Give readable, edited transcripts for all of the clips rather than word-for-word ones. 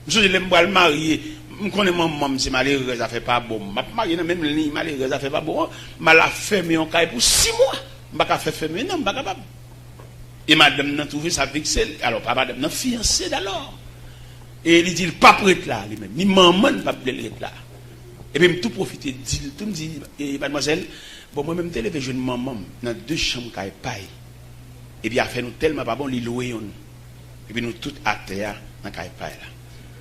Je l'aime le marier. Je connais mon maman, c'est malheureux, ça fait pas bon. Ma marié même ligne malheureux, ça fait pas bon. Ma la fermé en caille pour 6 mois. Je pas faire fermer non, pas capable. Et madame n'a trouvé ça vexé. Alors pas madame n'a fiancé d'alors. Et il dit pas prête là lui-même. Ni maman pas prête là. Et puis tout profiter dit tout me dit mademoiselle, bon moi même te lever jeune maman dans 2 chambres caille paille. Et bien a fait nous tellement pas bon li louer on. Et puis nous tout à terre dans caille paille là.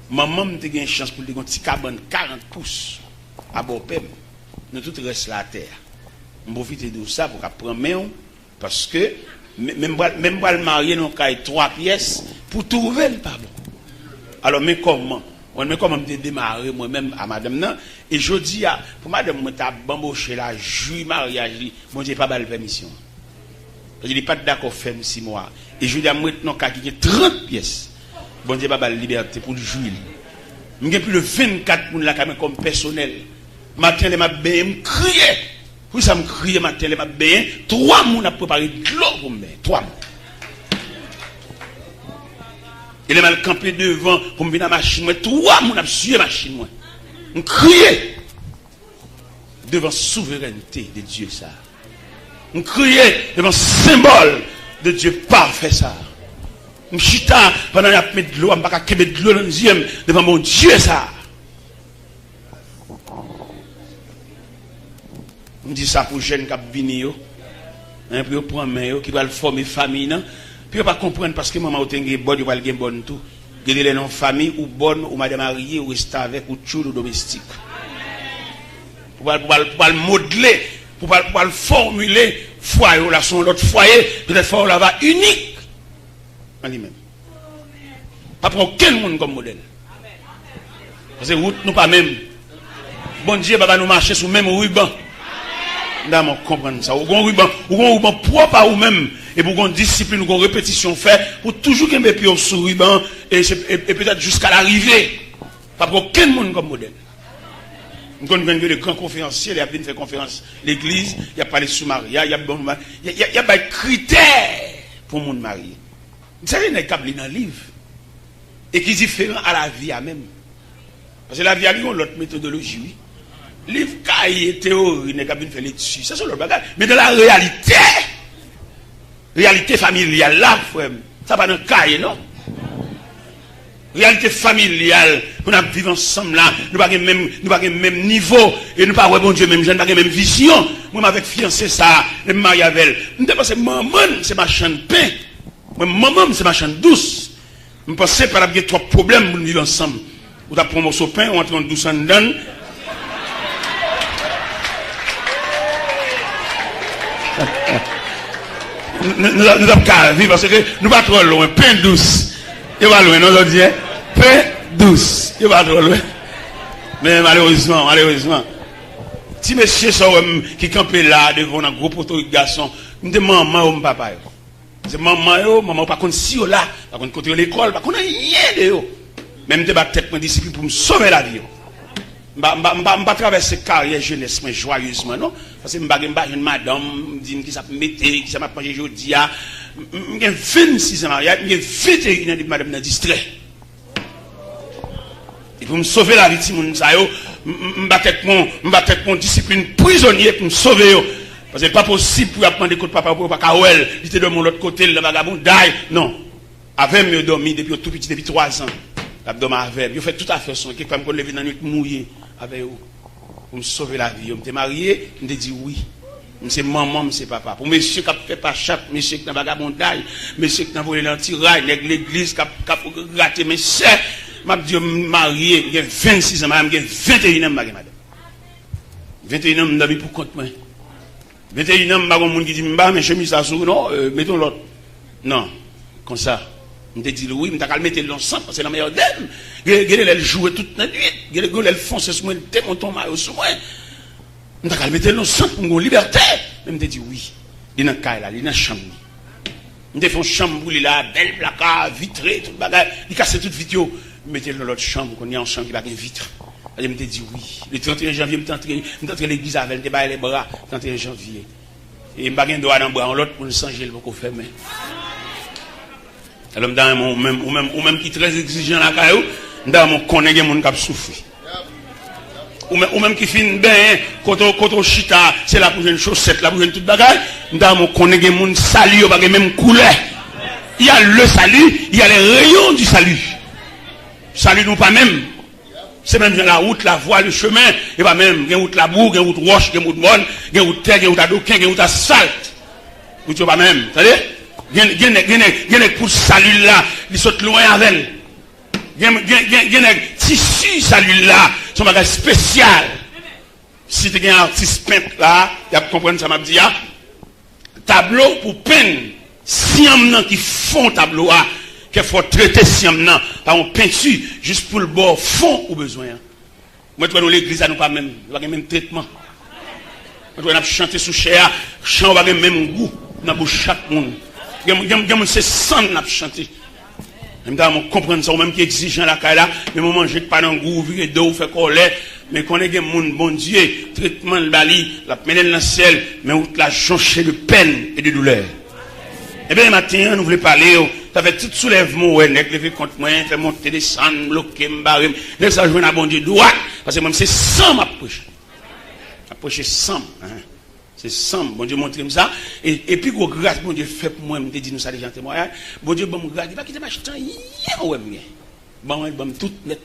Maman m'a eu une chance pour lui petit cabane 40 pouces à Bopem. Nous tout reste là à terre. On profite de ça pour prendre main parce que même pas le marier nous caille 3 pièces pour trouver le pas bon. Alors mais comment me démarrer moi-même à madame nan et je dis pour madame moi t'a bamboché la juillet mariage mon Dieu pas balle permission. Je dis pas d'accord faire 6 mois et je dis à moi non ka qui 30 pièces. Bon Dieu pas balle liberté pour le juillet. M'ai plus le 24 pour la caméra comme personnel. Matin les m'a bien me crier. Oui ça me crier matin les m'a bien 3 moun a préparé de l'eau pour me 3 moun. Il est mal campé devant pour me venir à la machine. 3 moun a suivi la machine. On criait devant la souveraineté de Dieu ça. On criait devant le symbole de Dieu parfait ça. On chita pendant qu'il y a de l'eau, on ne peut pas mettre de l'eau dans les yeux devant mon Dieu ça. On dit ça pour les jeunes qui viennent, pour prendre main, qui doivent former famille. Puis on ne peut pas comprendre parce que maman a une bonne, il va une bonne tout. Il y a une famille ou bonne, ou madame mariée, ou rester avec, ou tchoul, ou domestique. Pour le modeler, pour le formuler, foyer, là, son autre foyer, peut-être foyer là-bas unique. En lui-même. Pas pour aucun monde comme modèle. Parce que route nous pas même. Bon Dieu, va nous marcher sur le même ruban. Nous comprendre ça. Ou un ruban propre à vous-même. Et pour une discipline, une répétition fait, pour toujours qu'il y ait un sur ruban et peut-être jusqu'à l'arrivée. Pas pour aucun monde comme modèle. Nous avons vu les grands conférenciers, il y a bien fait conférence l'église, il y a parlé sous Maria, il y a des critères pour le monde marié. Vous savez, il y a des câbles dans le livre. Et qui est différent à la vie à même. Parce que la vie a une autre méthodologie, oui. Livre cahier, théorie, il y a des fait dessus. Ça, c'est le bagage. Mais dans la réalité familiale, là, ça va dans le cahier, non? Réalité familiale, on a vécu ensemble là, nous n'avons pas le même niveau, et nous n'avons pas bon Dieu, même je n'ai pas la même vision. Moi, avec fiancé ça, je me marie avec elle. Je pense que maman, c'est ma chaîne de pain. Maman, c'est ma chaîne douce. Je pense que par exemple, 3 problèmes pour nous vivre ensemble. Ou tu prends un morceau de pain, ou on te douce en dedans. Nous avons qu'à vivre parce que nous ne sommes pas trop loin. Pain douce. Il va loin, non, je dis, pain douce. Il va trop loin. Mais malheureusement, si monsieur qui campait là devant un gros poteau de garçon, nous demandons maman ou papa. C'est maman, pas contre si là, pas contre côté l'école, pas contre rien de eux. Même de battre tête mon disciple pour me sauver la vie. Pas traverser carrière jeunesse mais joyeusement non parce que m'pa une madame dit qui ça mettre qui ça m'a manger jodi a j'ai 26 ans mariage j'ai 21 ans de madame dans distrait et pour me sauver la vie de mon ça yo m'battre mon discipline prisonnier pour me sauver yo parce que pas possible pour apprendre côté papa pour pas kawel il était de mon autre côté le vagabond die non avec me dormi depuis tout petit depuis 3 ans l'abdomen avec yo fait tout à fait son qui comme lever dans nuit mouillé avec vous pour me sauver la vie. Je me suis marié, je me dit oui. C'est maman, c'est papa. Pour monsieur qui a fait pas chape, monsieur qui a vagabondage, monsieur qui a volé l'antirail, l'église qui a raté mes sœurs, je me dit marié, j'ai 26 ans, j'ai 21 ans, madame. 21 ans, je suis pour compte moi. 21 ans, je suis monde qui dit, mais chemise à sous, non, mettons l'autre. Non, comme ça. Je me dit oui, je vais mettre l'ensemble, c'est la meilleure d'elle. Elle joue toute la nuit. Elle fonce sur moi, elle démonte ton maillot sur moi. Je vais mettre l'ensemble pour me liberté. Je me dit oui. Il y a un cas là, il y a une chambre. Je fais une chambre, là, belle placard, vitrée, tout le bagage. Il casse toute vidéo. Je mets dans l'autre chambre, qu'on est en chambre qui n'a pas de vitre. Je me dit oui. Le 31 janvier, je me suis l'église avec elle, je me les bras, 31 janvier. Et je me suis droit dans le bras, l'autre pour le changer, le beaucoup fermer. Alors, ou même qui est très exigeant la caillou, Dans mon connaît des monde qui souffrir. Ou même qui finit bien, quand chita, c'est là pour une chaussette, là pour une toute bagaille. Dans mon connaît des monde salut, pas même couleur. Il y a le salut, il y a les rayons du salut. Salut nous pas même. C'est même la route, la voie, le chemin, et pas même, il y a route la boue, il y a route roche, il y a route bonne, il y a route terre, il y a route adoquin, il y a route asphalte. Vous ne pas même, vous savez? Il y a pour salut là, ils sont loin avec elle. Il y a un tissu salut là, son bagage spécial. Si tu as un artiste peintre là, il a comprendre ça m'a dit, tableau pour peine, si on qui font tableau là, qu'il faut traiter si on par une peinture, juste pour le bord fond ou besoin. Moi, je dans l'église, nous pas même, pas même traitement. Moi, je chanter sous chair, chant pas même goût dans chaque monde. C'est sans n'a chanter. Même temps, on comprend ça, même qui exigeant la caille là, mais on mange pas dans goût, virer d'eau, fait colère, mais qu'on est des monde, bon Dieu, traitement de bali, la peine dans le ciel, mais où la joncher de peine et de douleur. Eh bien, matin, nous voulons parler, ça fait tout soulèvement, ouais, lever contre moi, faire monter, descendre, bloquer, me barrer, laisse ça jouer à bon Dieu droit, parce que même c'est sans m'approcher. Approcher sans, hein. C'est sans, bon Dieu montre ça. Et puis, grâce, bon Dieu fait pour moi, me dit nous ça déjà témoignage. Bon Dieu, bon, me grâce, il va quitter ma chute, ouais, bon, tout net.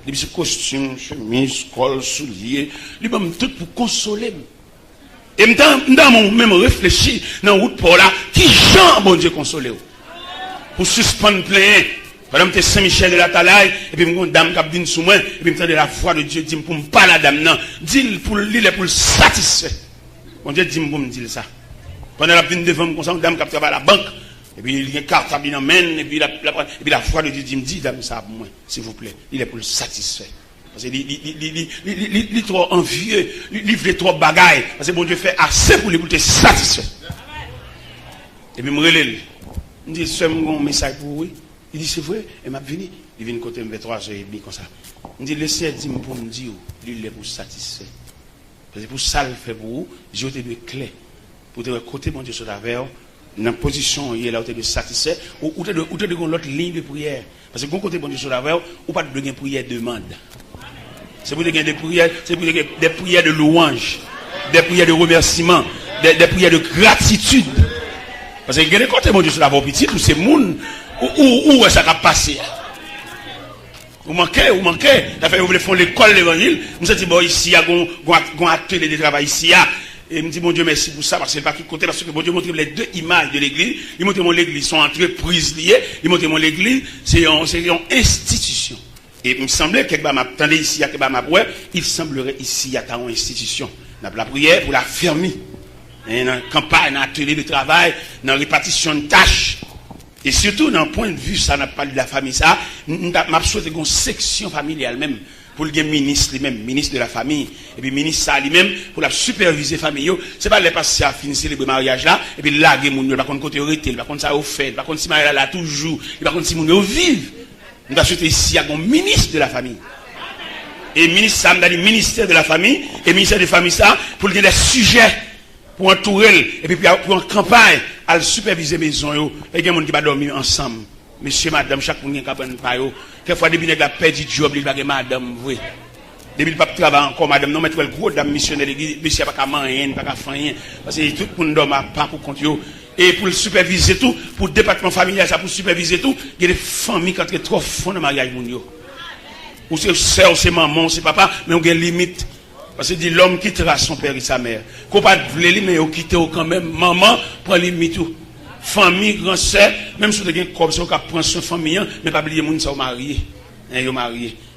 Les petits costumes, chemise, col, souliers, les bon, tout pour consoler. Et dans mon même réfléchi, dans la route pour là, qui Jean, bon Dieu, consoler. Pour suspendre plein. Par exemple, Saint-Michel de la Talaï, et puis, une dame qui vient sous moi, et puis, me la voix de Dieu, dit pour me parler à la dame, non, dit pour lui, pour le satisfaire. Bon Dieu dit pour me dire ça. Pendant la venue devant moi, une dame qui travaille à la banque, et puis il y a une carte à bien amène, et puis la voix de Dieu dit, me dit, dame, ça pour moi, s'il vous plaît. Il est pour le satisfaire. Parce qu'il est trop envieux, il veut trop bagaille. Parce que bon Dieu fait assez pour lui pour te satisfaire. Et puis, je me relève. Il me dit, c'est un message pour vous. Il dit, c'est vrai, et m'a venu. Il vient côté me 3h30 comme ça. Il me dit, laissez dire pour me dire, il est pour satisfaire. Parce que pour ça, le fait pour vous, Dieu te donne clé. Pour te côté, mon Dieu, sur la verre, dans la position, il est là où tu es satisfait, ou tu te donnes l'autre ligne de prière. Parce que quand côté, mon Dieu, sur la verre, ou pas de donner prière demande. C'est pour des prières, c'est pour des prières de louange, des prières de remerciement, des prières de gratitude. Parce que quand côté, mon Dieu, sur la verre petit, tous ces mondes, où ça va passer. Vous manquez, vous voulez faire l'école l'évangile, vous avez dit, bon, ici, il y a un atelier de travail ici, et il me dit, mon Dieu, merci pour ça, parce que c'est pas qui côté, parce que bon Dieu montre les deux images de l'église, il montre mon l'église, sont entreprises liées, il montre mon l'église, c'est une institution. Et il me semblait que m'attendait ici, il semblerait ici, il y a une institution. On a la prière pour la fermer. Dans la campagne, dans l'atelier de travail, dans la répartition de tâches. Et surtout, dans le point de vue, ça n'a pas de la famille, ça, m'a souhaité une section familiale même, pour le ministre lui-même, ministre de la famille, et puis ministre ça lui-même, pour la superviser famille. C'est pas les passer à finir le mariage là, et puis là, il n'y a pas de côté arrêté, il n'y a pas de ça au fait, il n'y a pas de si mariage là toujours, il n'y a pas de si moun vive. Nous avons souhaité ici, il y a un ministre de la famille. Et ministre, ça m'a dit ministère de la famille, et ministère de la famille, ça, pour le des sujets, pour entourer, et puis pour en campagne, à superviser maison, et il y a des gens qui vont dormir ensemble. Monsieur, madame, chaque monde qui va prendre par eux. Quelquefois, depuis que la paix du job, il va avoir madame, oui. Depuis que le travail encore, madame, non, mais tu vois le gros dame missionnaire, monsieur, pas qu'à manger, pas qu'à faire rien. Parce que tout le monde dort pas pour compte. Et pour le superviser tout, pour le département familial, ça pour superviser tout, il y a des familles qui entrent trop fond dans le mariage. Ou c'est soeur, c'est maman, c'est papa, mais on a une limite. Parce que dit l'homme quittera son père et sa mère. Qu'on pas voulait mais on quitte quand même maman pour limite tout. Famille, grand sœur, même si vous avez un corps, vous prendre son famille, mais pas oublier les gens qui sont mariés.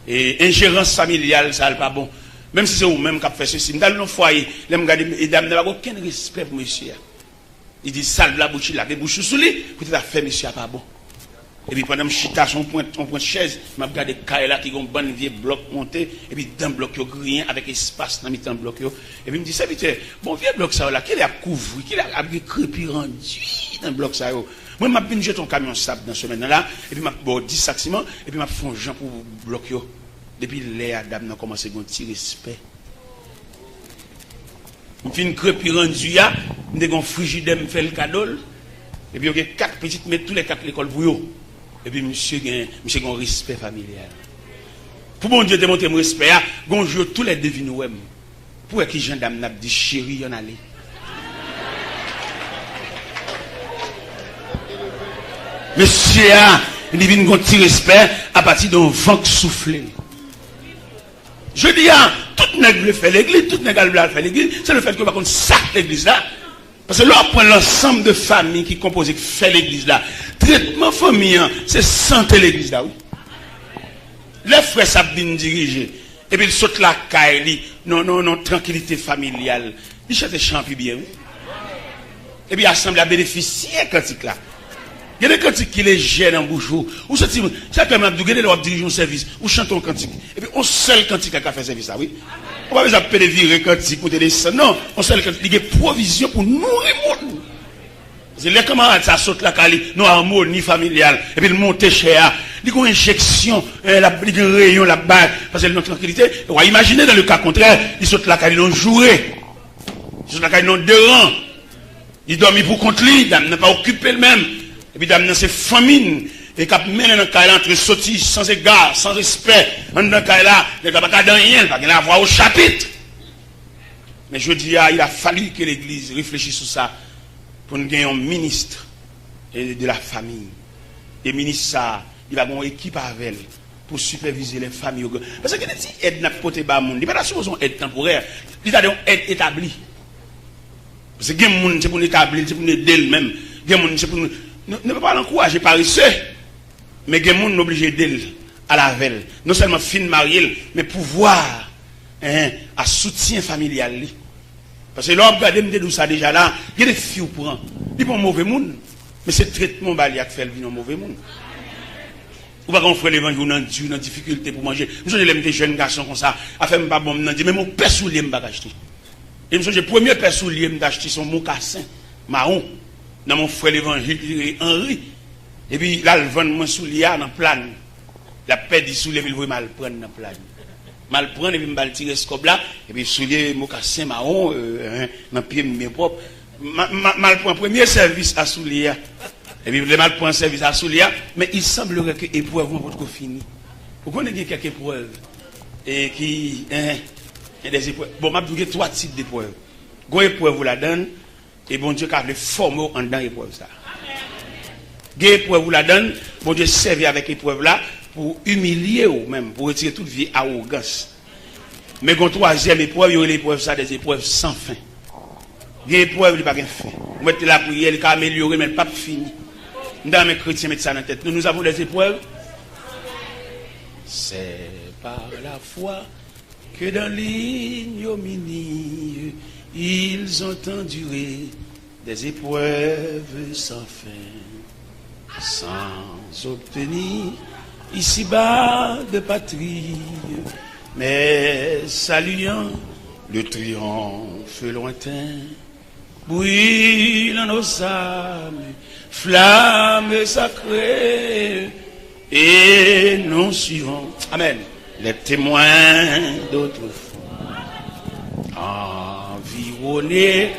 Et ingérence familiale, ça n'est pas bon. Même si c'est vous-même qui fait ceci. Dans le foyer, les dames n'ont aucun respect pour monsieur. Il dit, salve la bouche, la bouche sous lui, pour te faire monsieur pas bon. Et puis pendant que je chita son point de chaise, je me regardé Kaila qui ont un bon vieux bloc monté, et puis dans le bloc, il y a rien avec espace dans le bloc. Et puis il me dit, ça, bon vieux bloc, ça, là, qu'il a couvert, qu'il a crépi rendu dans le bloc, ça. Moi, je vais jeter ton camion sable dans ce semaine-là, et puis je vais 10 sacs ciment, et puis je vais faire un gens pour bloquer. Depuis les Adam ont commencé à un petit respect. Je fais une crépi rendu, je fais un frigidaire, je fais le cadeau, et puis il y a 4 petites, mais tous les 4 l'école pour eux. Et puis monsieur a un respect familial. Pour bon Dieu démontrer mon respect, bonjour tous les devines ou pour qui gendarme n'a dit chérie, y'en allait. Monsieur, il vient un petit respect à partir d'un vent soufflé. Je dis, tout nègre veut faire l'église, tout nègre veut faire l'église, c'est le fait que par contre, sac l'église là. Parce que là, on prend l'ensemble de familles qui composent fait l'église là. Traitement famille, c'est santé l'église là, oui. Les frères savent bien diriger. Et puis ils sautent la caille, non, tranquillité familiale. Ils chantent champi bien, oui. Et puis l'assemblée a bénéficié de cantique là. Il y a des cantiques qui les gênent en bouche. Ou ça permet de diriger un service, ou chanter un cantique. Et puis on seul cantique qui a fait service là, oui. On va pas appeler des virer cantique pour te descendre. Non, on seul cantique, il y a provision pour nourrir le monde. C'est les camarades, ça saute la caille, non harmonie familiale. Et puis le monter cher. Il y a une injection, un rayon là-bas, parce que notre tranquillité. On va imaginer dans le cas contraire, ils sautent la caille, ils ont joué. Ils sautent la caille, ils ont deux rangs. Ils dorment pour contre lui, ils n'ont pas occupé le même. Et puis, dans ces famines, et quand mène dans le cas là, entre sortis, sans égard, sans respect, dans le cas là, il n'y a pas de rien, il n'y a pas au chapitre. Mais je dis, il a fallu que l'Église réfléchisse sur ça, pour nous gagner un ministre de la famille. Et le ministre, ça, il va avoir une équipe avec elle, pour superviser les familles. Parce que si aide n'a pas de monde, il n'y a pas de aide temporaire, il y a une aide établie. Parce que les gens, c'est pour nous établir, c'est pour nous aider même. Les gens, c'est pour nous. Ne peut pas l'encourager paresseux, mais les gens sont obligés d'aider à la veille. Non seulement fin marié, mais pouvoir à soutien familial. Parce que l'homme regarde me ça déjà là, il y a des filles qui prennent. Ils sont mauvais monde, mais c'est le traitement qui fait le mauvais monde. Ou pas qu'on ferait l'évangile dans une difficulté pour manger. Je suis des jeunes garçons comme ça, à faire pas bon, mais mon père soulier m'a acheté. Et je suis le premier père soulier m'a acheté son mocassin marron. Dans mon frère l'évangile Henri. Et puis là, le vend mon soulier dans le plan. La paix du soulier, il veut mal prendre dans le plan. Mal prendre, et puis il tirer ce cob là. Et puis soulier, mocassin marron, dans le pied mes propres. Mal prendre premier service à soulier. Et puis le mal prendre service à soulier. Mais il semblerait que l'épreuve va pas fini. Pourquoi on a quelques épreuves et qui. Des épreuves. Bon, je vais vous 3 types d'épreuves. Une épreuve, vous la donne. Et bon Dieu, qui a formé en dans l'épreuve ça. Une épreuve vous la donne, bon Dieu servi avec l'épreuve là pour humilier ou même, pour retirer toute vie arrogance. Mais une troisième épreuve, il y a l'épreuve ça, des épreuves sans fin. Une épreuve, il n'y a pas de fin. Vous mettez la prière, il a amélioré, mais pas fini. Dans mes chrétiens, mettez ça dans la tête. Nous avons des épreuves. C'est par la foi que dans l'ignominie, ils ont enduré des épreuves sans fin, sans obtenir ici-bas de patrie, mais saluant le triomphe lointain, brûle en nos âmes, flamme sacrée, et nous suivons, amen, les témoins d'autrefois. Environnés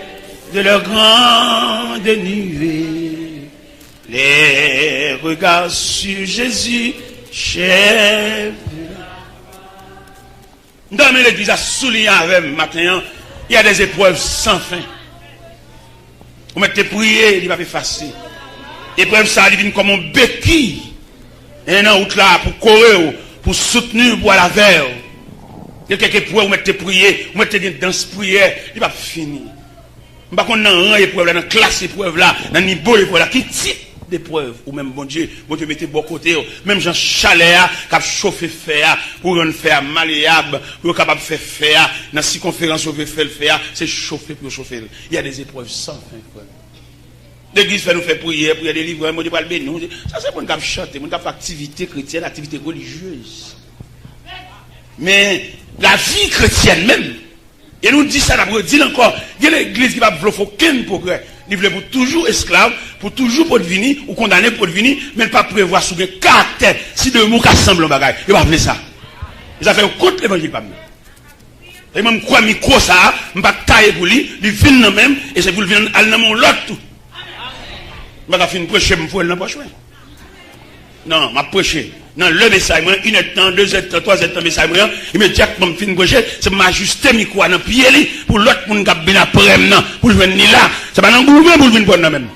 de leur grande nuée, les regards sur Jésus, chef. Dans l'église à souligner avec matin, il y a des épreuves sans fin. Vous mettez prier, il va faire facile. Épreuve ça, il vient comme un béquille. Et un autre là, pour courir, pour soutenir, pour la veille. Il y a quelques épreuves, vous mettez prier, vous mettez dans ce prière, il va finir. Je ne sais pas qu'on a un rang épreuve là, dans la classe épreuve là, dans le niveau épreuve là, qui type d'épreuve, ou même bon Dieu mettez bon côté, même Jean Chalet, qui a chauffé fer, pour rendre fer malléable, pour capable de faire fer, dans la circonférence, vous pouvez faire le fer, c'est chauffer pour chauffer. Il y a des épreuves sans fin. L'église fait nous faire prier, prier des livres, moi je parle bien nous. Ça c'est pour nous chanter, pour nous faire activité chrétienne, activité religieuse. Mais la vie chrétienne même, et nous dit ça, nous dit encore, il y a l'église qui va faire aucun progrès. Il veut pour toujours esclave, pour toujours pour devenir, ou condamné pour devenir, mais pas prévoir sous des caractères, si deux mots qui assemblent en bagaille. Il va faire ça. Ils ont fait contre l'évangile pas mieux. Et même quoi micro ça, je ne vais pas tailler pour lui, il vient même, et c'est pour le venir à l'autre tout. Je vais faire une prêcher, je vais faire une prêcher. Non, je vais prêcher. Non, le message, 1 heure de temps, 2 heures de temps, 3 heures de temps, message, immédiatement, je finis c'est m'ajuster mes micro dans le pied, pour l'autre, pour nous bien après, pour le venir là. C'est pas dans le gouvernement pour le venir prendre même.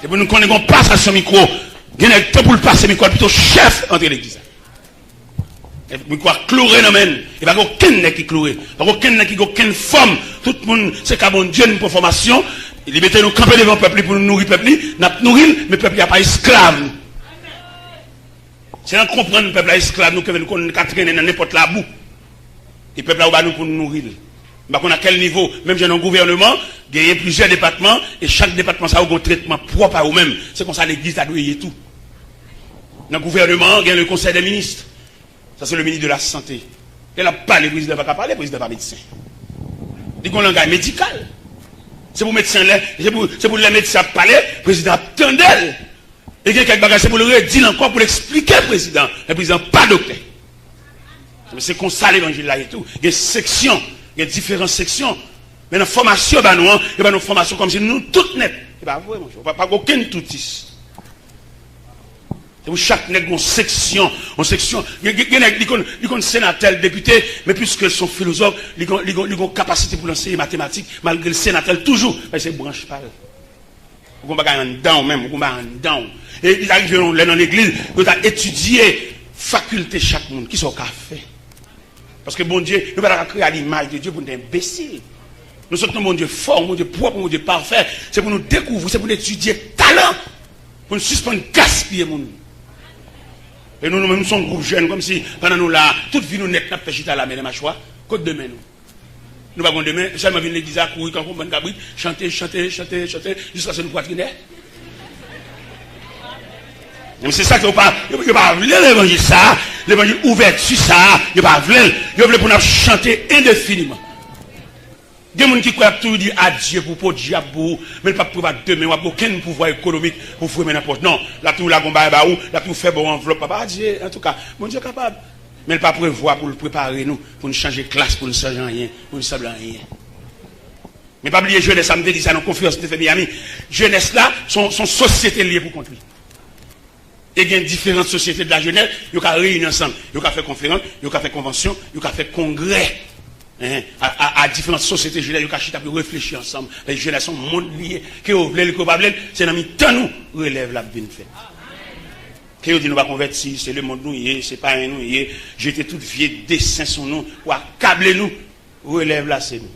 C'est pour nous qu'on passe à ce micro. Il y a le temps pour le passer micro, plutôt chef entre l'église. Et puis, quoi, chloré, non, men. Il n'y a pas aucun qui chloré. Il n'y a aucun qui a aucune forme. Tout le monde, c'est qu'à bon Dieu, une formation. Il mettait nous camper devant le peuple pour nous nourrir le peuple. Nous nourrir, mais le peuple n'est pas esclave. C'est en comprendre le peuple est esclave, nous, que nous traîner dans n'importe la boue. Et le peuple a nous pour nous nourrir. Mais à quel niveau, même j'ai un gouvernement, il y a plusieurs départements, et chaque département, ça a un traitement propre à eux-mêmes. C'est comme ça l'église a douillé tout. Dans le gouvernement, il y a le conseil des ministres. Ça, c'est le ministre de la santé. Il n'a pas le président, il n'a pas parler, le président n'est pas médecin. Il y a un langage médical. C'est pour médecin, c'est pour les médecins parler, le président attendait. Et il y a quelques bagages, c'est pour le redire encore, pour l'expliquer au président. Le président, pas docteur. C'est comme ça l'évangile là et tout. Il y a des sections, il y a différentes sections. Mais dans la formation, il y a une formation comme si nous toutes net. C'est pas vrai, mon cher. Pas aucun toutis. C'est pour chaque nègre une section. Il y a des sénateurs, députés, mais puisque sont philosophes, ils ont une capacité pour l'enseigner mathématiques, malgré le sénateur, toujours. C'est branche pas. Vous ne pouvez pas en dedans même, vous ne pouvez pas en dedans. Et ils arrivent dans l'église, ils ont étudié faculté chaque monde. Qui sont fait? Parce que bon Dieu, nous ne pouvons pas créer à l'image de Dieu pour nous imbéciles. Nous sommes mon Dieu fort, mon Dieu propre, mon Dieu parfait. C'est pour nous découvrir, c'est pour nous étudier talent. Pour nous suspendre, gaspiller mon. Et nous sommes un groupe jeune, comme si pendant nous là, toute vie nous net, nous fait chita la main de ma choix, côte demain nous. Nous n'avons pas demain, seulement venir l'église à courir, quand on va chanter, jusqu'à ce que nous poitrinaire. C'est ça qu'il n'y a pas l'évangile ça, l'évangile ouvert sur ça, il n'y a pas voulu, il veut pour nous chanter indéfiniment. Il y a des gens qui croient tout dire adieu pour le diable, mais pas pour demain, il n'y a aucun pouvoir économique pour faire n'importe. Non, là tout la gomba là tout fait bon enveloppe, papa Dieu, en tout cas, mon Dieu est capable. Mais il pas prévoir pour le préparer nous, pour nous changer de classe, pour nous changer rien, pour nous savoir rien. Mais pas oublier jeunesse, ça me dit ça dans la conférence de Miami. Jeunesse là, son société liée pour contre lui. Et il y a différentes sociétés de la jeunesse, ils ont réuni ensemble, ils ont fait conférence, ils ont fait convention, ils ont fait congrès. À différentes sociétés jeunesse, ils ont chita pour réfléchir ensemble. Les jeunesses sont monde liés, qui ont voulu, qui ont pas voulu, c'est dans temps nous relève la bien fait. Qui ont dit nous pas convertir, c'est le monde nous y est, c'est pas un nous y est, j'étais tout vieux dessin sur nous, pour accabler nous, relève là c'est nous.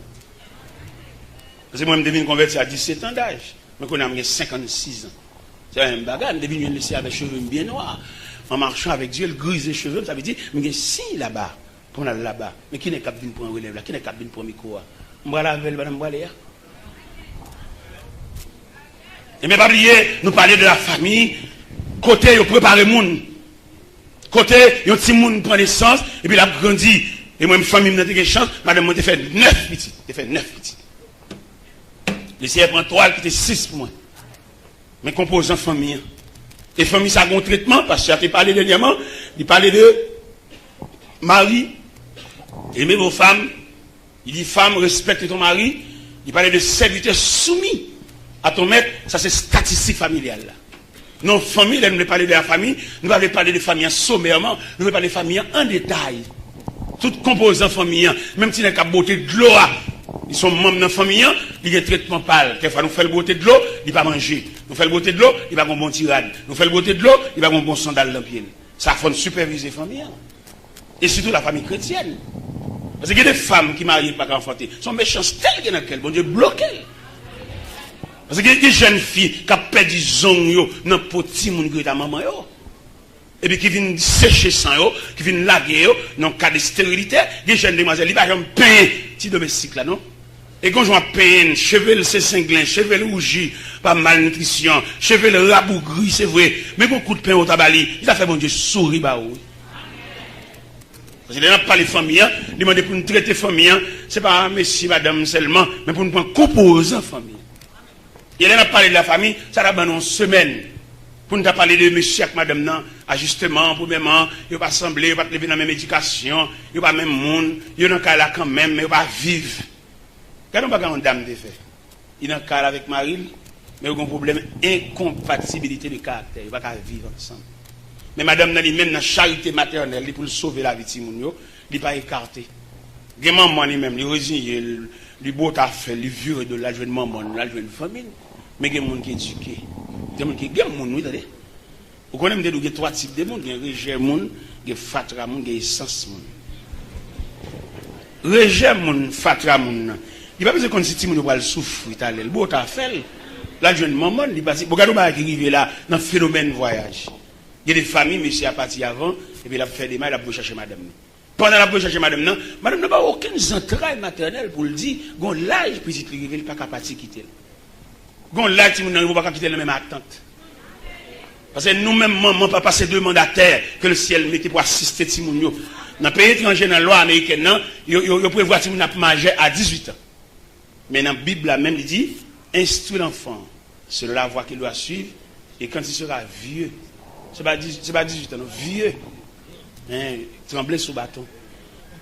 Parce que moi je me devine convertir à 17 ans d'âge, mais qu'on a 56 ans. C'est un bagage, je devine laisser avec cheveux bien noirs. En marchant avec Dieu, il grise les cheveux, ça veut dire, mais si là-bas, qu'on a là-bas, mais qui n'est capable pour un relève là, qui n'est capable pour un micro? On va la veille, madame Boiléa. Et mais pas oublier, nous parler de la famille, côté, ils préparent le monde. Côté, ils ont petit monde prend naissance, et puis il a grandi. Et moi, une famille m'a donné chance, madame, moi, j'ai fait 9 petits. J'ai fait 9 petits. Le Seigneur prend 3, qui était 6 pour moi. Mais composant famille. Et famille, ça a un traitement, parce que tu as parlé dernièrement, il parlait de mari, aimez vos femmes, il dit femme, respecte ton mari, il parlait de serviteur soumis à ton maître, ça c'est statistique familiale. Là. Non, famille, là, nous ne parlons pas de la famille, nous allons parler de famille sommairement, nous allons parler de famille en détail. Tout composant famille, même si nous avons beauté de l'eau, ils sont membres de la famille, ils ont un traitement pâle. Quelquefois, nous faisons le beauté de l'eau, ils ne vont pas manger. Nous faisons le beauté de l'eau, ils ne vont pas bon tirade. Nous faisons le beauté de l'eau, ils ne vont pas bon sandal dans le pied. Ça faut superviser la famille. Et surtout la famille chrétienne. Parce qu'il y a des femmes qui marient pas enfanter. Sont méchantes telles dans qu'elles, bon Dieu, bloquées. Parce qu'il y a des jeunes filles qui ont perdu zong dans le petit monde qui est à maman. Et puis qui viennent sécher sang, qui viennent laguer dans le cas de stérilité. Des jeunes demoiselles, ils ne vont pas payer petit domestique là, non? Et quand je vois peine, cheveux c'est cinglin, cheveux rougi, pas malnutrition, cheveux rabougris, c'est vrai. Mais beaucoup de pain au tabali, il a fait bon Dieu sourire, bah oui. Parce que là, pas les familles, demander pour nous traiter les familles, c'est pas monsieur, madame seulement, mais pour nous prendre composant famille. Et là, on a parlé de la famille, ça va dans une semaine. Pour nous parler de monsieur et madame, non, ajustement, pour même, ils ne pas assembler, ils ne pas lever dans la même éducation, ils ne pas même monde, ils n'ont pas là quand même, mais ils ne pas vivre. Quand on ne pas une dame de fait, il est en cas avec Marie, mais il y a un problème d'incompatibilité de caractère, ils ne pas vivre ensemble. Mais madame n'a même dans charité maternelle pour sauver la vie de Timoun, il n'est pas écarté. Les mamans même, les résignes, les beaux affaires, les vieux de la jeune maman, la jeune famille. Mais il y a des gens qui sont éduqués. Il y a des gens qui sont éduqués. Vous connaissez qu'il y a trois types de monde. Il y a des gens qui sont fatra, qui sont essence. Régime, fatra, il n'y a pas besoin qu'on se dise que vous souffrir. Le beau affaire, la jeune maman, il passe. Vous regardez qui arrive là dans le phénomène voyage. Il y a des familles, monsieur a parti avant, et puis il a fait des mails, il a chercher madame. Pendant la chercher madame, madame n'a pas aucune entraille maternelle pour le dire, gon l'âge petit il n'est pas capable de quitter. Gon l'âge il ne pas quitter la même attente. Parce que nous-mêmes, maman, papa, c'est deux mandataires que le ciel mettait pour assister Timounio. Dans le pays étranger, dans la loi américaine, il prévoit Timounio manger à 18 ans. Mais dans la Bible, même, il dit, instruis l'enfant sur la voie qu'il doit suivre, et quand il sera vieux, c'est pas 18 ans, non, vieux, hein, trembler sous bâton.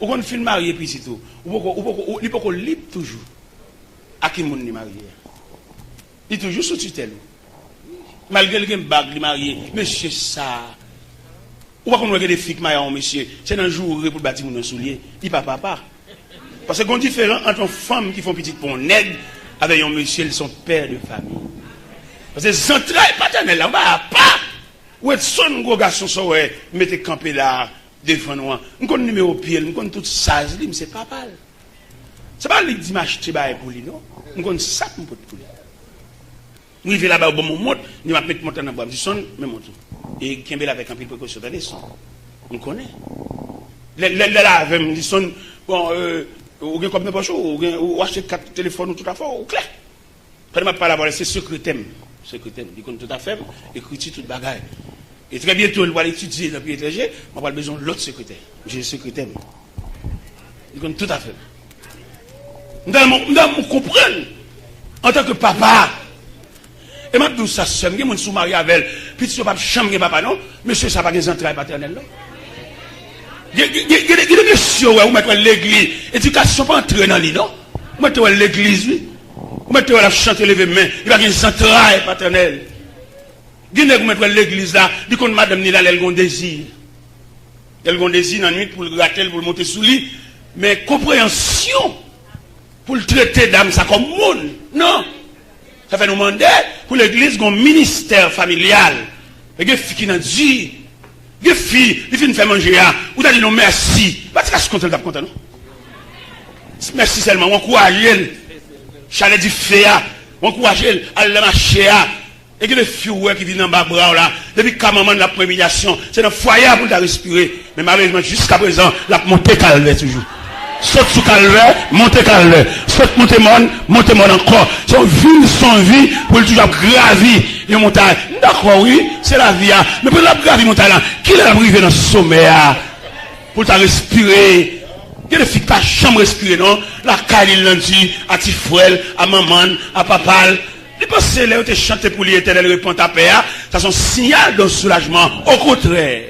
Ou qu'on finit marié, puis c'est tout. Ou il peut qu'on libre toujours. À qui moun ni marié? Il est toujours sous tutelle. Malgré le bague, il marié, monsieur ça. Ou pas qu'on regarde des filles qui marient, monsieur, c'est dans le jour pour bâtir mon soulier, il pas papa. Parce qu'on différent entre une femme qui font petite pour un nègre avec un monsieur, ils sont père de famille. Parce que les entrailles paternelles, là, on va pas. Ou est son gros garçon, ça, ouais, mettez campé là, devant nous. On connaît le numéro pied, on connaît tout ça, c'est papa. C'est pas le dimanche, tu vas pour lui, non? On connaît ça pour lui. Nous vivons là-bas au bon moment, nous allons mettre mon temps dans le bois, mais mon tour. Et qui est avec un peu de précaution, on connaît. Là, avec des sons, bon, ou bien comme n'importe quoi, ou acheter 4 téléphones tout à fait, ou clair. Quand je parle là-bas, c'est secrétaire. Secrétaire, il connaît tout à fait, écrit tout bagaille. Et très bientôt, il va l'étudier dans le pays étranger, on va besoin de l'autre secrétaire. J'ai le secrétaire. Il connaît tout à fait. Nous devons comprendre, en tant que papa, et maintenant, ça se fait, je suis marié avec elle, puis tu ne pas chambre papa, non? Monsieur, ça n'a pas des entrailles paternelles, non? Il y a des questions, où mettre l'église, éducation pas entrer dans l'île, non? Où mettre l'église, oui? Où mettre la chanter lever main, il y a des entrailles paternelles. Il y a des mettre l'église là, du coup, madame Nila, elle a un désir. Elle a un désir dans la nuit pour le gratter, pour le monter sous lit, mais compréhension pour le traiter d'âme, ça comme monde, non? Ça fait nous demander pour l'église un ministère familial. Et des filles qui n'ont dit, des filles, les filles nous font manger, ou t'as dit non merci. Parce que je suis content d'être content, non? Merci seulement, on encourage elle. Chalet du féa, on encourage elle, à la marcher. Et que les filles qui viennent en bas bras là, depuis qu'à maman de la prémédiation, c'est un foyer pour la respirer. Mais malheureusement, jusqu'à présent, la montée calvaire toujours. Saute sous calvaire, montez calvaire. Saute montez mon encore. Son vie, pour toujours gravir les montagnes. D'accord, oui, c'est la vie. Mais pour la gravir les montagnes là, qui l'a arrivé dans le sommet pour ta respirer? Il y a des filles qui n'ont jamais respiré, non? La caille, lundi, à Tifouel, à maman, à papa. Les pensées, là, où tu chanté pour l'éternel répond à paix, ça sont signal de soulagement. Au contraire.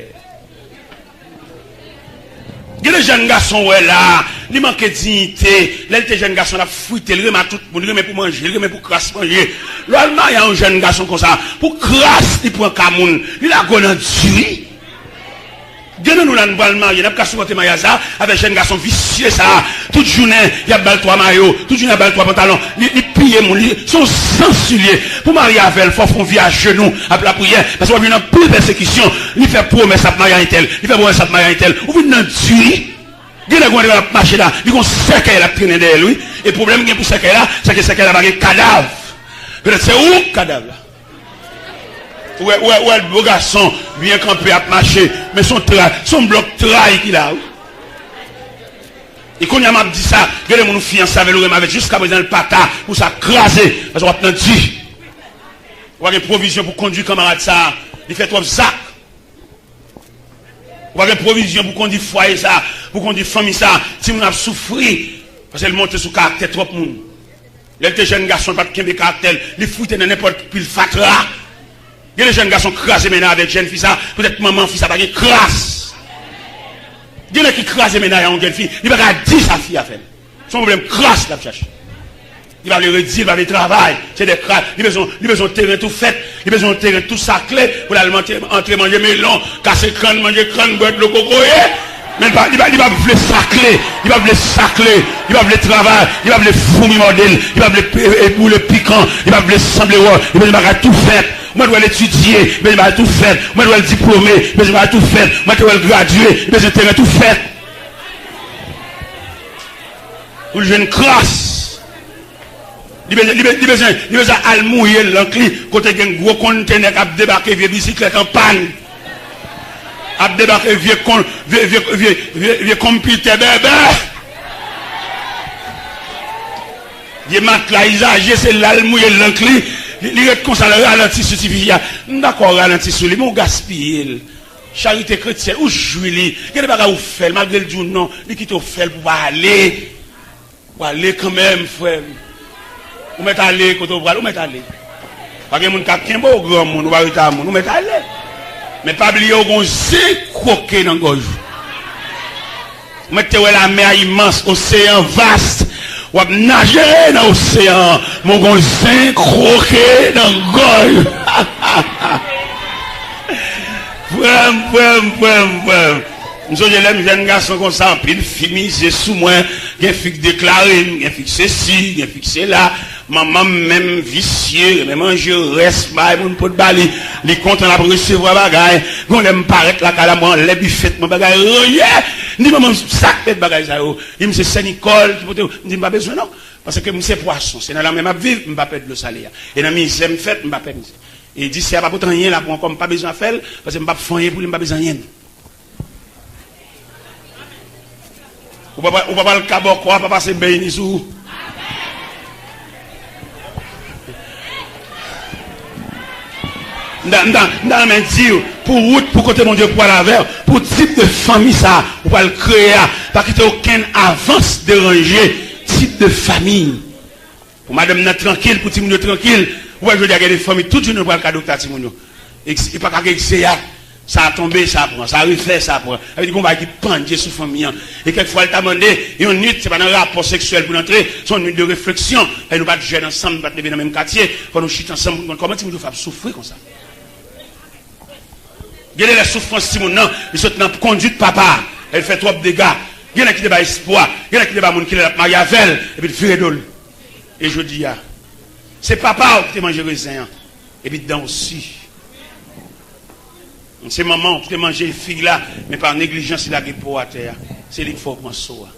Il y a des jeunes garçons, ouais, là, ils manquent de dignité. Là, les jeunes garçons, là, fruité, ils remettent tout le monde, ils remettent pour manger, ils remettent pour crasse manger. L'Allemand, il y a un jeune garçon comme ça, pour crasse, il prend Camoun, il a gagné un tuerie. Dès nous, là, nous allons marier, nous avons supporté Mayaza, avec un jeune garçon vicieux, ça, toute journée, il y a bal 3 maillots, toute journée, il y a bal 3 pantalons, il pille mon lit, sont sensuliers. Pour marier avec elle, il faut faire vie à genoux, après la prière, parce qu'on vient dans plus de persécution, il fait promesse à marier un tel, il fait promesse à marier un tel, ou vient dans tuerie. Dès qu'on va marcher là, il y a un cercueil à traîner derrière lui, et le problème qu'il y a pour ce cercueil là, c'est que ce cercueil là, il y a un cadavre. Peut-être c'est où le cadavre là? Ouais, le beau garçon, bien campé à marcher, mais son bloc trahi qu'il a. Et quand il m'a dit ça, regardez mon fiancé avec le avec jusqu'à présent le pata pour ça craser, parce qu'on va dit. On a une provision pour conduire camarade ça, il fait trop sac. On a une provision pour conduire foyer ça, pour conduire famille ça, si on a souffert, parce qu'elle monte sous caractère trop monde. Les jeunes garçons pas de caractère, les foutent dans n'importe quel fatra. Il y a des jeunes garçons crasés maintenant avec jeune fille ça, peut-être maman fille ça pas une crasse. Il y a qui crasent maintenant avec une jeune fille, il va pas dire sa fille à faire. Son problème crasse la cherche. Il va le redire, il va le travail. C'est des crânes. Il a besoin de terrain tout fait. Il a besoin de terrain tout saclé. Pour aller entrer manger melon, casser crâne, manger crâne, boire de l'eau cocoyer. Mais il va le sacler. Il va le sacler. Il va le travail. Il va le fourmi modèle. Il va le boulet piquant. Il va le sembler. Il va tout faire. Moi, je dois l'étudier. Mais il va tout faire. Moi, je dois le diplômer. Mais il va tout faire. Moi, je dois le graduer. Mais il va tout faire. Pour le jeune crasse. Il besoin de mouiller l'encli côté un gros conteneur qui a débarqué vieux bicyclette en panne. A débarqué vieux computer bébé. Vieux matelas usagé, c'est là le mouiller l'encli. Il est comme ça, le ralenti suffisant. D'accord, ralenti sur lui, mais on gaspille. Charité chrétienne, où jouer, quel est le faire, malgré le jour, non, il quitte au faire pour aller. Pour aller quand même, frère. Ou mettre aller, quand on va, ou mettre aller. Parce que les gens qui ont un grand monde, ou mettre aller. Mais pas oublier qu'on s'est croqué dans la gorge. Vous mettez la mer immense, océan vaste. Ou nager dans l'océan. Mon gonzin croqué dans la gorge. Vraiment. Nous avons les jeunes garçons comme ça, puis fini, c'est sous moi, il y a fixe déclaré, il y a fixe ci, il y a fixe là, maman même vicieux, même manger reste, mon pot de bali, les comptes on a recevoir bagaille, on aime paraître la calamment, les buffettes, mon bagaille, ni maman sac de bagaille ça, il me c'est Saint-Nicole, qui peut me pas besoin non, parce que c'est poisson, c'est dans la même vivre, je ne pas perdre le salaire. Et dans mes j'aime fait, je ne pas perdre. Et il dit, si il n'y a pas de rien là, pour encore pas besoin de faire, parce que je ne pas faire rien pour lui, je pas besoin de rien. Ou pas le cabot quoi, pas passer béni sous. Dans mes dire, pour route, pour côté mon Dieu, pour la vers, pour type de famille ça, ou pas le créer, parce qu'il n'y a aucune avance dérangée, type de famille. Pour madame n'a tranquille, pour Timounio tranquille, ou pas je veux dire, il y a des familles, tout le monde pour le cadeau de Timounio. Et pas qu'à ça. Ça a tombé, ça prend. Ça a refait, ça prend. Avec des combats qui pendent sous famille. Et quelquefois, elle t'a demandé, une nuit, c'est pas un rapport sexuel pour entrer, c'est une nuit de réflexion. Et nous pas jeune ensemble, pas lever dans le même quartier, faut nous chuter ensemble. Comment tu nous fais souffrir comme ça? Regardez la souffrance, Simon, non, il se dans conduite papa. Elle fait trop de dégâts. Il y en a qui débat espoir. Il y en a qui débat mon qui l'a marié avec elle. Et puis, il d'ol. Et je dis, c'est papa qui t'a mangé raisin. Et puis, dedans aussi. C'est maman qui a mangé les filles là, mais par négligence, il a des pots à terre. C'est lui qu'il faut prendre ça. Dans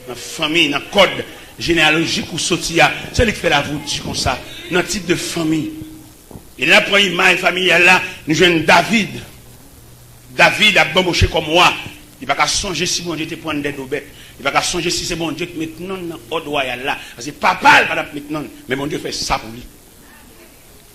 la famille, dans le code généalogique ou sotia, c'est lui qui fait la voûte comme ça. Dans le type de famille. Et là, pour l'image familiale là, nous jouons David. David a bambouché comme moi. Il ne va pas songer si mon Dieu te prend des bêtes. Il ne va pas songer si c'est mon Dieu qui maintenant dans l'ordre royal là. Parce que papa, il va maintenant. Mais mon Dieu fait ça pour lui.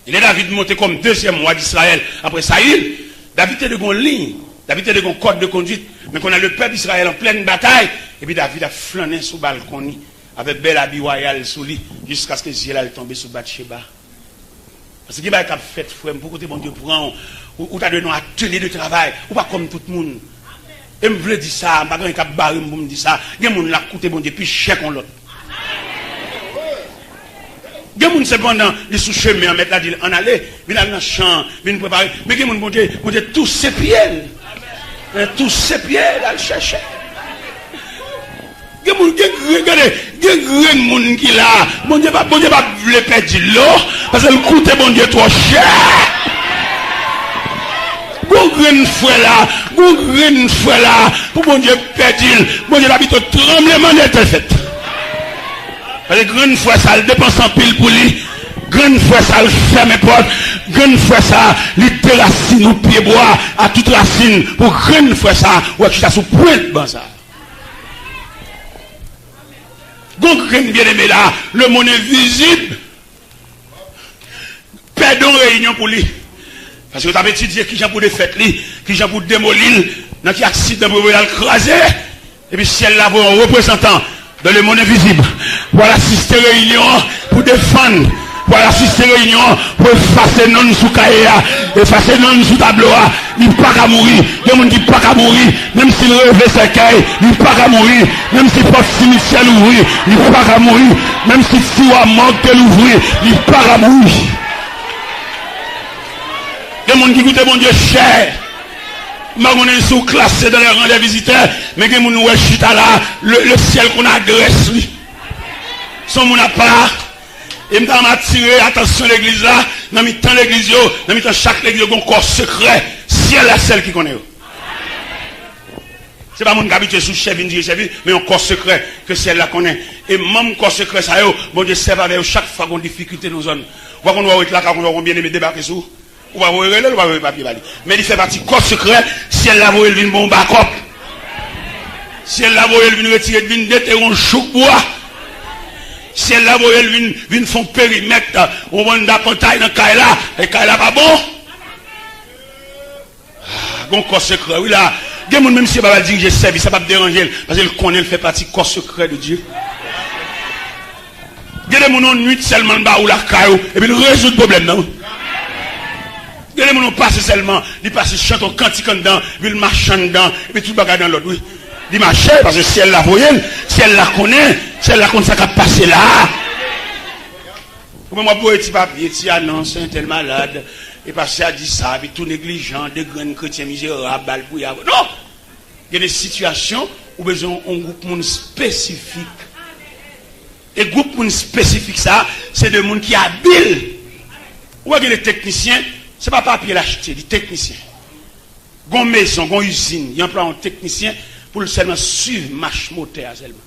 Il est David monté comme deuxième roi d'Israël après Saïl. David est de gon ligne, David est de gon code de conduite, mais qu'on a le peuple d'Israël en pleine bataille. Et puis David a flâné sous balcon avec bel habit royal sous lui jusqu'à ce que Zéla tombe sous Bathsheba. Parce qu'il va être fait frère, pour que mon Dieu prend ou t'as donné un atelier de travail, ou pas comme tout le monde. Et me veut dire ça, je ne vais pas barrer pour me dire ça. Il y a des gens qui ont coûté mon Dieu puis cher qu'on l'autre. Il y a des gens cependant, ils sont sous chemin, mettre la dit en aller, ils viennent dans le champ, ils viennent préparer. Mais il y a des gens qui ont tous ses pieds. Tous ses pieds, à le chercher. Il y a des gens qui là, mon Dieu va le perdre l'eau, parce que le coût est mon Dieu trop cher. Gougren frère là, pour mon Dieu perdre, mon Dieu habite au tremblement de terre fait. Parce que grande fois ça le dépense en pile pour lui. Grande fois ça le ferme porte. Grande fois ça, il terracine au pied bois à toute racine. Pour grande fois ça, ou tu as sous pointe dans ça. Donc, bien aimé là, le monde est visible. Perdons réunion pour lui. Parce que tu as étudié qui j'ai pour des fêtes, qui j'ai pour démolir, dans qui accident pour le craser. Et puis, si elle l'a un représentant dans le monde invisible, pour assister à réunion, pour défendre pour assister à la réunion, pour effacer non sous cahier, effacer non sous tableau, il n'est pas qu'à mourir. Il y a des gens qui ne pas qu'à mourir, même s'il rêve ses cahiers, il n'est pas qu'à mourir, même si porte cimetière l'ouvrir, il n'est pas qu'à mourir, même si Siwa manque de l'ouvrir, il n'est pas qu'à mourir. Il y a des gens qui goûtent mon Dieu cher. On est sous classé dans les rangs des visiteurs, mais il y a des gens qui chita là, le ciel qu'on agresse lui. Son mon à part. Et m'ta m'attirer attention l'église là, dans mi temps l'église yo, dans mi temps chaque église a un corps secret, ciel la celle qui connaît. C'est pas mon qui habite sous chef mais un corps secret que ciel la connaît. Et même corps secret ça yo, bon Dieu serve avec chaque fois qu'on difficulté nos zones. Voir qu'on va être là quand on bien aimer débarquer sous. Ou va voir le va voir papier bali. Mais il fait partie corps secret, ciel la voyer vinn bon backup. Ciel la voyer vinn retirer vinn déterrer un chouk bois. Si elle a vient font périmètre, on va d'apontaille dans Kaila, et Kaila pas bon. Bon corps secret, oui là. Des gens même si va diriger service, ça va pas déranger parce qu'il connaît, il fait partie du corps secret de Dieu. Des gens ont nuit seulement bas ou la caillou et puis il résout le problème non. Des gens ont passé seulement, il passe chante au cantique dedans, puis il marche dedans et puis tout bagage dans l'autre oui. Il marche parce que si elle la voyait, si elle la connaît, ça qui a passé là. Moi, pour petit papier, si annonce un tel malade, et passer à dire ça, puis tout négligent, des grands chrétiens misérables, balbouillards. Non! Il y a des situations où besoin d'un groupe spécifique. Et groupe spécifique, ça, c'est des gens qui habiles. Ou il y a des techniciens, ce n'est pas papier l'acheter, des techniciens. Gon maison, gon usine, il y a un technicien pour seulement suivre marche moteur seulement.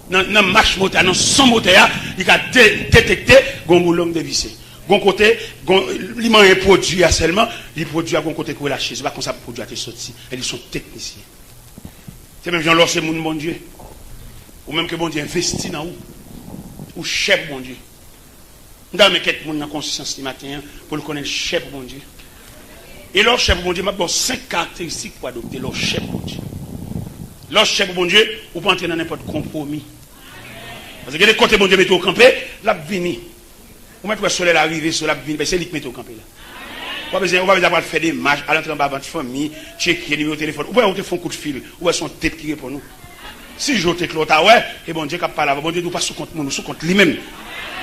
Dans marche moteur, dans son moteur, il a détecté gon boulon de visser. Gon côté, il m'a un produit seulement, il produit à gon côté pour lâcher, c'est pas comme ça produit à te sorti. Ils sont techniciens. C'est même Jean c'est mon bon Dieu. Ou même que bon Dieu investit dans vous. Ou chef bon Dieu. Nous avons quelqu'un dans la conscience du matin pour le connaître chef bon Dieu. Et leur chef bon Dieu m'a donné 5 caractéristiques pour adopter leur chef bon Dieu. Leur chef bon Dieu, ou pas entrer dans n'importe compromis. Parce que les côtés bon Dieu mettent au campé, là vini. Ou même pour le soleil arriver, sur la vini, c'est lui qui met au campé là. On va besoin de faire des marches, à l'entrée de votre famille, checker numéro de téléphone. Ou bien on te fait un coup de fil, ou bien son tête qui répond nous. Si je te clôt, et bon Dieu qui parle, bon Dieu nous pas sous compte nous, sous compte lui-même.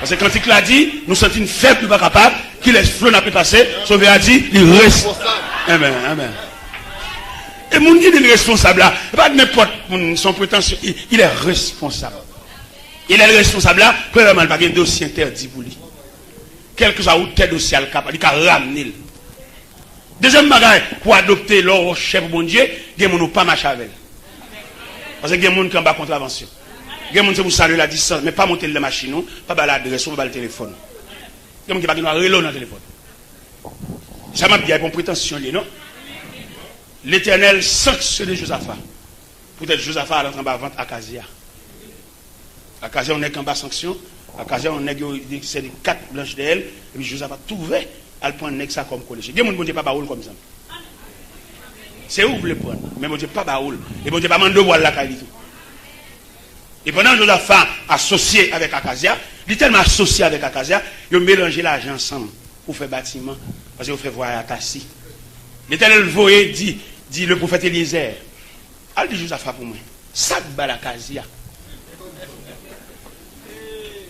Parce que quand il l'a dit, nous sentons une faible, pas capable, qu'il laisse flot n'a pas passé, sauvé a dit, il reste. Amen, amen. Et mon Dieu est responsable là, pas n'importe son prétention, il est responsable. Il est responsable là, premièrement, il n'y a pas de dossier interdit pour lui. Quel que soit où tel dossier il a ramené. Deuxième bagage, pour adopter leur chef bon Dieu, il y a des gens qui pas marcher avec. Parce qu'il y a des gens qui ont pas contravention. Il y a des gens qui vous saluer la distance, mais pas monter la machine, pas l'adresse, pas le téléphone. Il y a des gens qui ont relais dans le téléphone. Ça m'a dit, il y a une prétention, non? L'Éternel sanctionne Josaphat. Peut-être Josaphat a l'entrée en vente à Akazia. Akazia, on est en bas sanction. Akazia, on est c'est 4 blanches d'elle. Et puis Josaphat trouvait à le prendre ça comme collège. Il y a des gens qui ne pas baoul comme ça. C'est où vous voulez prendre. Mais bon Dieu pas baoul. Et bon Dieu pas mandé voir la qualité. Et pendant que Josaphat associé avec Akazia, il est tellement associé avec Akazia, il a mélangé l'argent ensemble pour faire bâtiment. Parce qu'il fait voir à Tassi. L'Éternel voyait, dit le prophète Eliezer. Elle dit Josaphat pour moi. Ça bat la Akazia.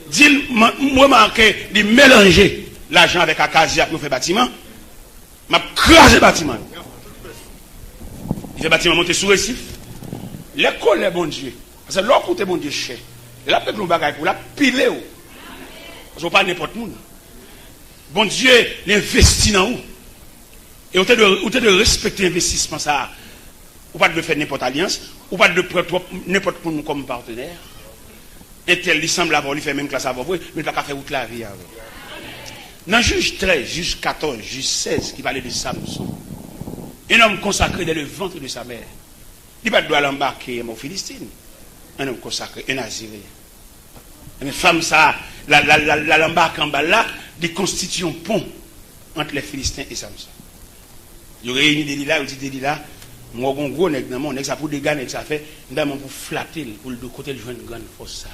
Dit, moi marqué, de mélanger l'argent avec Akazia pour faire bâtiment. M'a crasé le bâtiment. Il fait bâtiment monté sous récif. L'école est bon Dieu. Parce que l'autre côté bon Dieu cher. Et là, peut-être le bagage pour la piler. Parce qu'on pas n'importe où. Bon Dieu l'investit dans vous. Et vous de respecter l'investissement ça. Ou pas de faire n'importe alliance. Ou pas de prendre n'importe pour nous comme partenaire. Et tel, il semble avoir, il fait même classe avant, mais il ne va pas faire toute la vie avant. Dans Juge 13, Juge 14, Juge 16, qui parlait de Samson, un homme consacré dans le ventre de sa mère, il ne doit l'embarquer aux Philistines. Un homme consacré, un Naziré. Une femme, ça, l'embarque en bas là, il constitue un pont entre les Philistins et Samson. Il y aurait une Délila, il dit Délila, moi, un gros nègre, mon nègre, ça pour des gars, ça fait, pour flatter, pour le côté de jouer une grande force.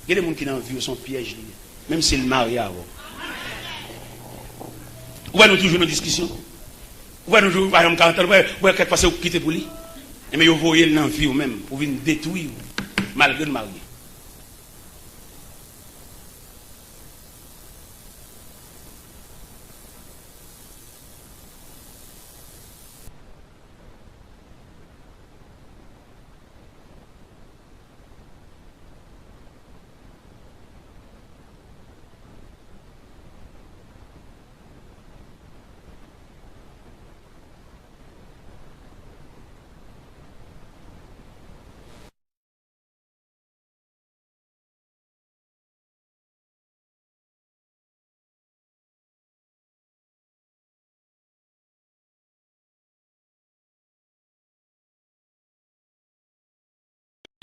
Il y a des gens qui n'ont vu son piège. même si le mari avant. Ou va nous toujours nos discussions. Ou va nous toujours, par exemple, 40 ans, ou va passer ou quitter pour lui. Mais vous voyez dans la vie ou même, pour venir détruire, malgré le mari.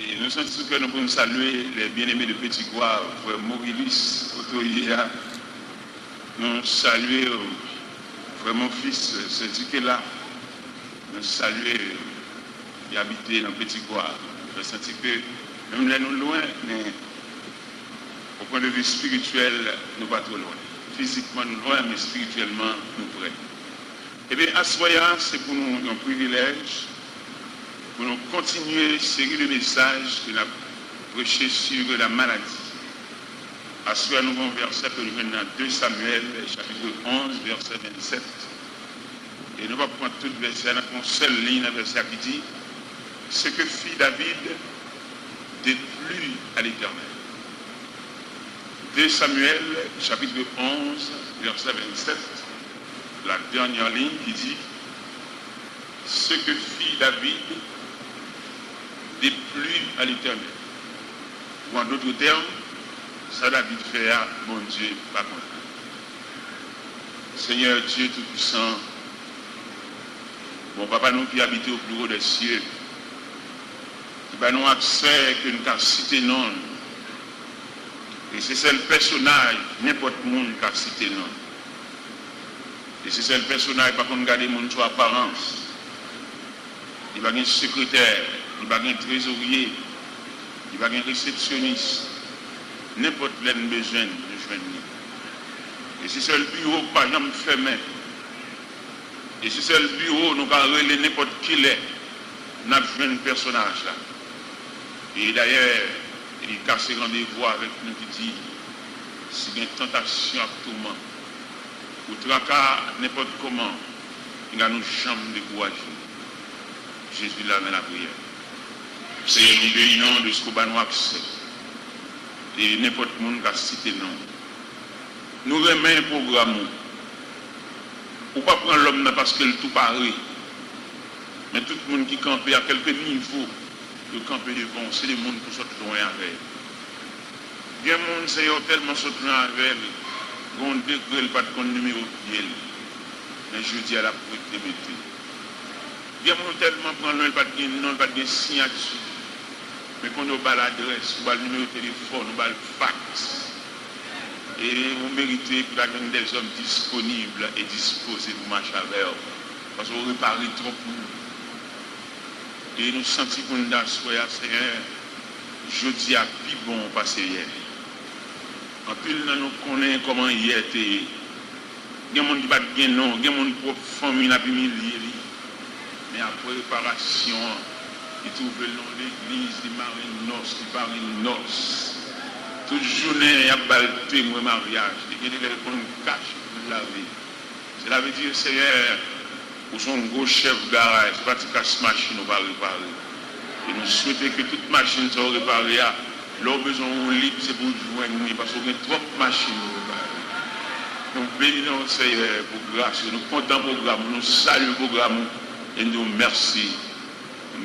Et nous sommes que nous pouvons saluer les bien-aimés de Petit Goire, frère Maurilis, Otoïa. Nous saluer frère mon fils, c'est là. Nous saluer et habiter dans Petit Goire. Je sens que même là nous loin, mais au point de vue spirituel, nous pas trop loin. Physiquement nous loin, mais spirituellement nous près. Eh bien, à ce moment, c'est pour nous un privilège. Pour nous continuer une série de messages que nous avons prêchés sur la maladie. À ce moment, nous avons verset que nous venons dans 2 Samuel, chapitre 11, verset 27. Et nous allons prendre tout le verset, dans une seule ligne, un verset qui dit ce que fit David déplut à l'Éternel. 2 Samuel, chapitre 11, verset 27, la dernière ligne qui dit ce que fit David déplut à l'Éternel. Ou en d'autres termes, ça David fait à mon Dieu, pas contre. Seigneur Dieu Tout-Puissant, bon papa nous qui habitons au plus haut des cieux, qui va nous accès que nous avons cité non. Et c'est le personnage, n'importe qui a cité non. Et c'est le personnage, par contre, garder mon sur apparence. Il va y avoir un secrétaire, il va y avoir un trésorier, il va y avoir un réceptionniste. N'importe quel besoin de joindre. Et si c'est le bureau, par exemple, fermé. Et si c'est le bureau, nous allons relayer n'importe qui l'est. Nous avons un personnage là. Et d'ailleurs, il casse rendez-vous avec nous qui dit si il y a une tentation actuellement, ou tracas, n'importe comment, il y a nos chambres de courage. Jésus là dans la prière. Seigneur, nous bénissons de ce qu'on va nous accès. Et n'importe qui a cité non. Nous remettons un programme. Ou pas prendre l'homme parce qu'il tout pareil. Mais tout le monde qui campe à quelques niveaux de camper devant, c'est le monde qui saute loin avec. Bien monde c'est tellement saute loin avec. On décret pas de numéro de pied. Mais je dis à la propriété. Bien monde tellement prend loin pas de nom, pas de signature. Mais quand on a l'adresse, on a le numéro de téléphone, on a le fax. Et vous méritez pour la gang des hommes disponibles et disposés pour marcher avec eux. Parce qu'on répare trop pour nous. Et nous sentons qu'on a soya, Seigneur, je dis à plus bon passer hier. En plus, nous connaissons comment hier était. Il y a des gens qui battent bien non, il y a des gens qui famille la humilié. Mais après réparation, ils trouvent le nom de l'église, de Marie-Noce, de Paris-Noce. Toute journée, il y a balté mon mariage. Il y a des gens qui cachent pour la vie. Cela veut dire, Seigneur, ou son gros chef de garage, c'est pas que casse machine, on va réparer. Et nous souhaitons que toute machine soit réparée. Leur besoin de libre, c'est pour joindre nous, parce qu'on a trop de machines à réparer. Nous bénissons, Seigneur, pour grâce. Nous comptons le programme, nous saluons le programme. Et nous merci,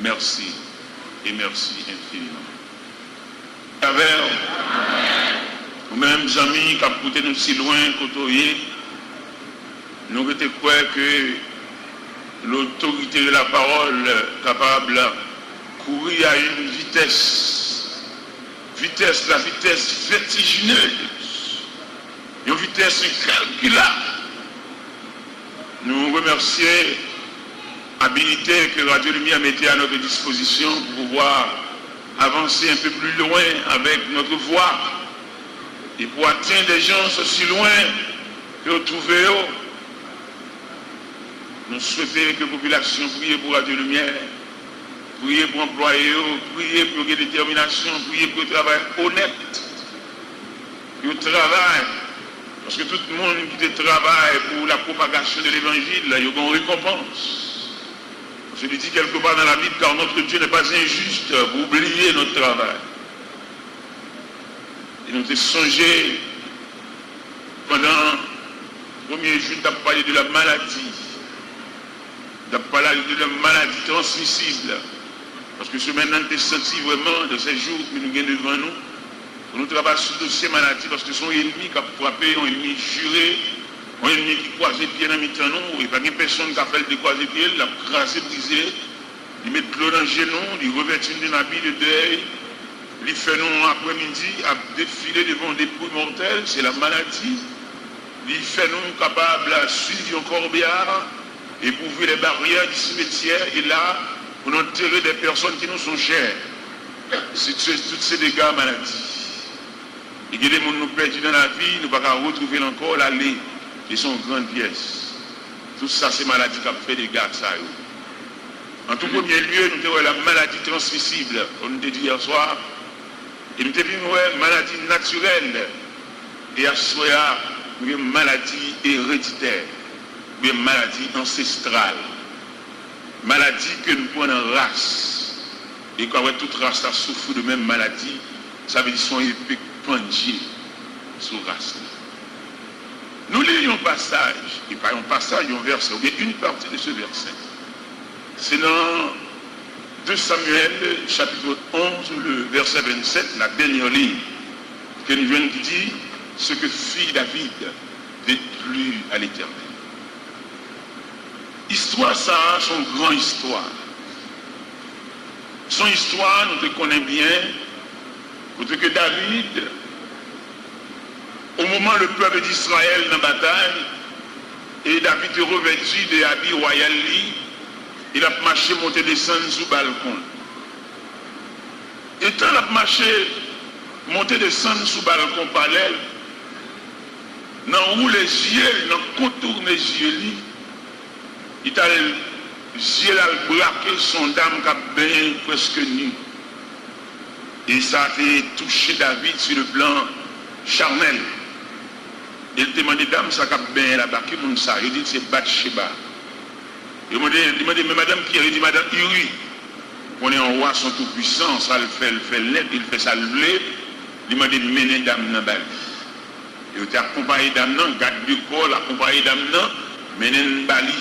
merci et merci infiniment. Travers nous-mêmes, amis, qui ont coûté nous si loin, côtoyer, nous avons quoi que l'autorité de la parole capable de courir à une vitesse, la vitesse vertigineuse, une vitesse incalculable. Nous remercions l'habilité que Radio Lumière mettait à notre disposition pour pouvoir avancer un peu plus loin avec notre voix. Et pour atteindre des gens aussi loin que vous trouvez, nous souhaitons que la population prie pour Radio Lumière, prie pour employer, prie pour la détermination, prie pour le travail honnête. Le travail, parce que tout le monde qui travaille pour la propagation de l'évangile, il y a une récompense. Je le dis quelque part dans la Bible, car notre Dieu n'est pas injuste pour oublier notre travail. Et nous avons songé pendant le premier jour, nous avons parlé de la maladie. Nous avons parlé de la maladie transmissible. Parce que ce maintenant, nous avons senti vraiment de ces jours que nous avons devant nous. Nous travaillons sur dossier maladie parce que son ennemi qui a frappé, un ennemi juré, un ennemi qui croise les pieds dans le temps, et pas une personne qui a fait le décroiser les pieds, il l'a crasé, brisé, il met de l'eau dans le genou, il revêt une habit de deuil, il fait nous après-midi à défiler devant des poules mortelles, c'est la maladie. Il fait nous capables de suivre un corbillard et pour ouvrir les barrières du cimetière et là, pour enterrer des personnes qui nous sont chères. C'est tous ces dégâts maladie. Et que les gens nous perdus dans la vie, nous ne pouvons pas retrouver encore l'aller qui sont grandes pièces. Tout ça, c'est maladie qui a fait des dégâts. En tout premier lieu, nous avons la maladie transmissible, comme nous avons dit hier soir. Et nous avons une maladie naturelle. Et à ce soir, nous avons une maladie héréditaire, une maladie ancestrale. Maladie que nous prenons en race. Et quand toute race a souffert de même maladie, ça veut dire son épée pendue sous race. Nous lisons un passage, et pas un passage, un verset, ou bien une partie de ce verset. C'est dans 2 Samuel, chapitre 11, le verset 27, la dernière ligne, que nous venons qui dit ce que fit David déplut à l'Éternel. Histoire, ça a son grand histoire. Son histoire, nous te connaissons bien, parce que David, au moment où le peuple d'Israël dans la bataille, et David est revêtu de habits royaux, il a marché, monté, descendu sous le balcon. Et quand il a marché, monté, descendu sous le balcon palais, dans où les yeux, dans le contour des yeux, il a les yeux braqué son dame qui a bien presque nu. Et ça a touché David sur le plan charnel. Il demandait, dame, ça a bien là-bas, qui est ça? Il dit, c'est Bathsheba. Il m'a dit, mais madame Pierre, il dit, madame Uri, on est en roi, son tout-puissant, ça le fait l'aide, il fait ça le blé. Il m'a dit, mener dame dans Bali. Il était accompagné dame dans, garde du corps, accompagné dame dans, mener dans Bali.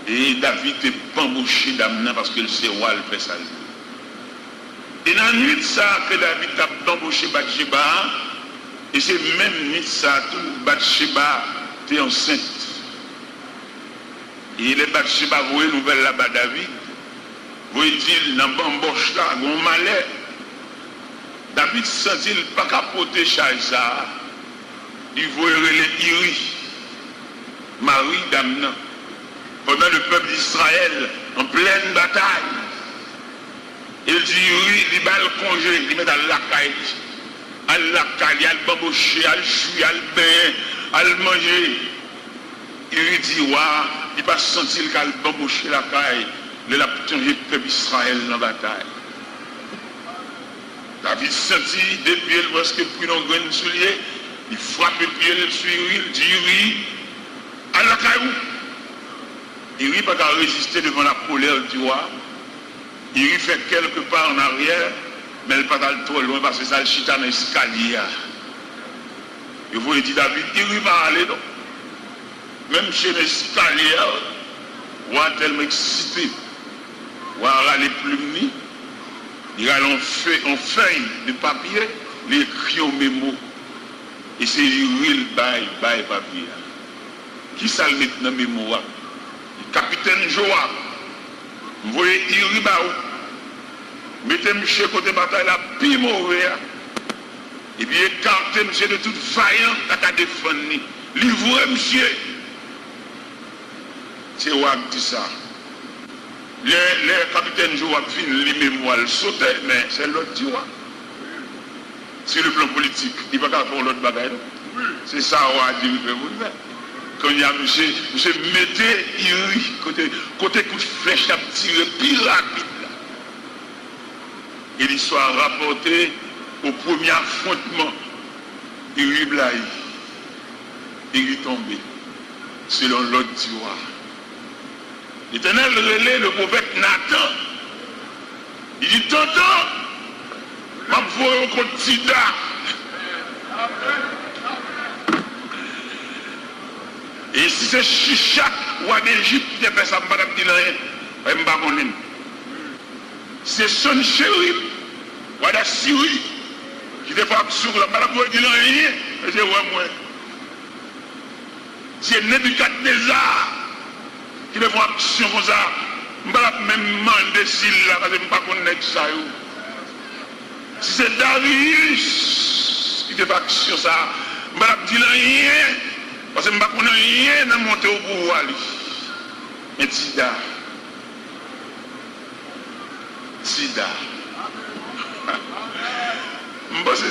Et David est embauché dame dans parce que le roi le fait ça. Et dans la nuit ça que David a embauché Bathsheba, et c'est même nuit ça tout Bathsheba était enceinte. Et les Bathsheba voient nouvelle là-bas David, voit-il dans l'embauche là, un malheur. David sentit pas capoter charge ça. Il voit les Iri, Marie d'Amna, pendant le peuple d'Israël en pleine bataille. Il dit Iri, il bat le congé, il met dans la caille. À la caille, à le bamboucher, à le jouer, à le bain, à le manger. Il dit, ouais, il va sentir qu'il a bambouché la caille, il a changé le peuple d'Israël dans la bataille. David sentit, depuis il voit ce que pris dans le grain de soulier, il frappe le pied, il suit, il dit oui, à la caille. Il n'a pas résister devant la colère du roi. Il fait quelque part en arrière, mais il n'est pas trop loin parce que ça le chita dans l'escalier. Et vous dit David, il va aller donc. Même chez l'escalier, il va tellement excité. Il va aller plus ni. Il va en feuille de papier, il écrit au mémo. Et c'est lui le bail papier. Qui ça le met dans le mémo? Le capitaine Joab. Vous voyez, il va où? Mettez monsieur côté bataille là, puis mauvais. Et puis écartez monsieur de toute vaillante à défendre. Livrez monsieur. C'est Joab dit ça. Le capitaine Joab fin les mémoires sauter, mais c'est l'autre Joab. sur le plan politique, il va pas faire l'autre bagaille. C'est ça, on a dit, quand il y a monsieur mettez, côté coup de flèche, a tiré pile rapide. Et l'histoire rapportée au premier affrontement, il est blaye, il est tombé, selon l'ordre du roi. L'Éternel relève le prophète Nathan. Il dit, tonton, ma voix contre Sida. Et si c'est Shishak, roi d'Égypte, qui a fait ça, je ne sais pas. C'est son chéri, roi d'Assyrie, qui a fait action, je ne sais pas, je ne sais pas. C'est Nebuchadnezzar qui a fait action comme ça. Je ne sais pas même demander s'il l'a, parce que je ne sais pas connaître ça. Si c'est Darius qui a fait action ça, je ne sais pas rien. Parce que je ne sais pas rien à monter au pouvoir. Mais Sida. Je pense que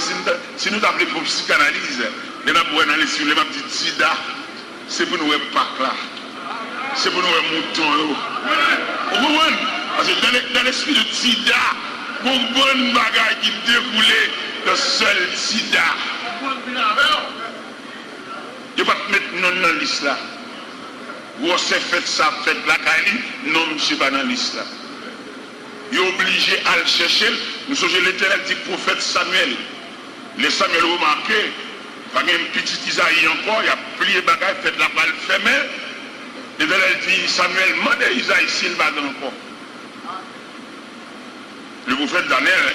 si nous appelons pour psychanalyse, nous avons dit Sida, c'est pour nous pas là. C'est pour nous mouton. Vous comprenez? Parce que dans l'esprit de Sida, mon bon bagage qui découlait le seul Sida. Je ne vais pas te mettre non dans la liste là. Vous avez fait ça, fait la Kali, non, je ne suis pas dans la liste là. Il est obligé à le chercher. Nous sommes l'Éternel dit prophète Samuel. Les Samuel ont remarqué, il y a un petit Isaïe encore, il a plié bagage, fait la balle fermée. L'Éternel dit Samuel, demandez Isaïe s'il va encore. Le prophète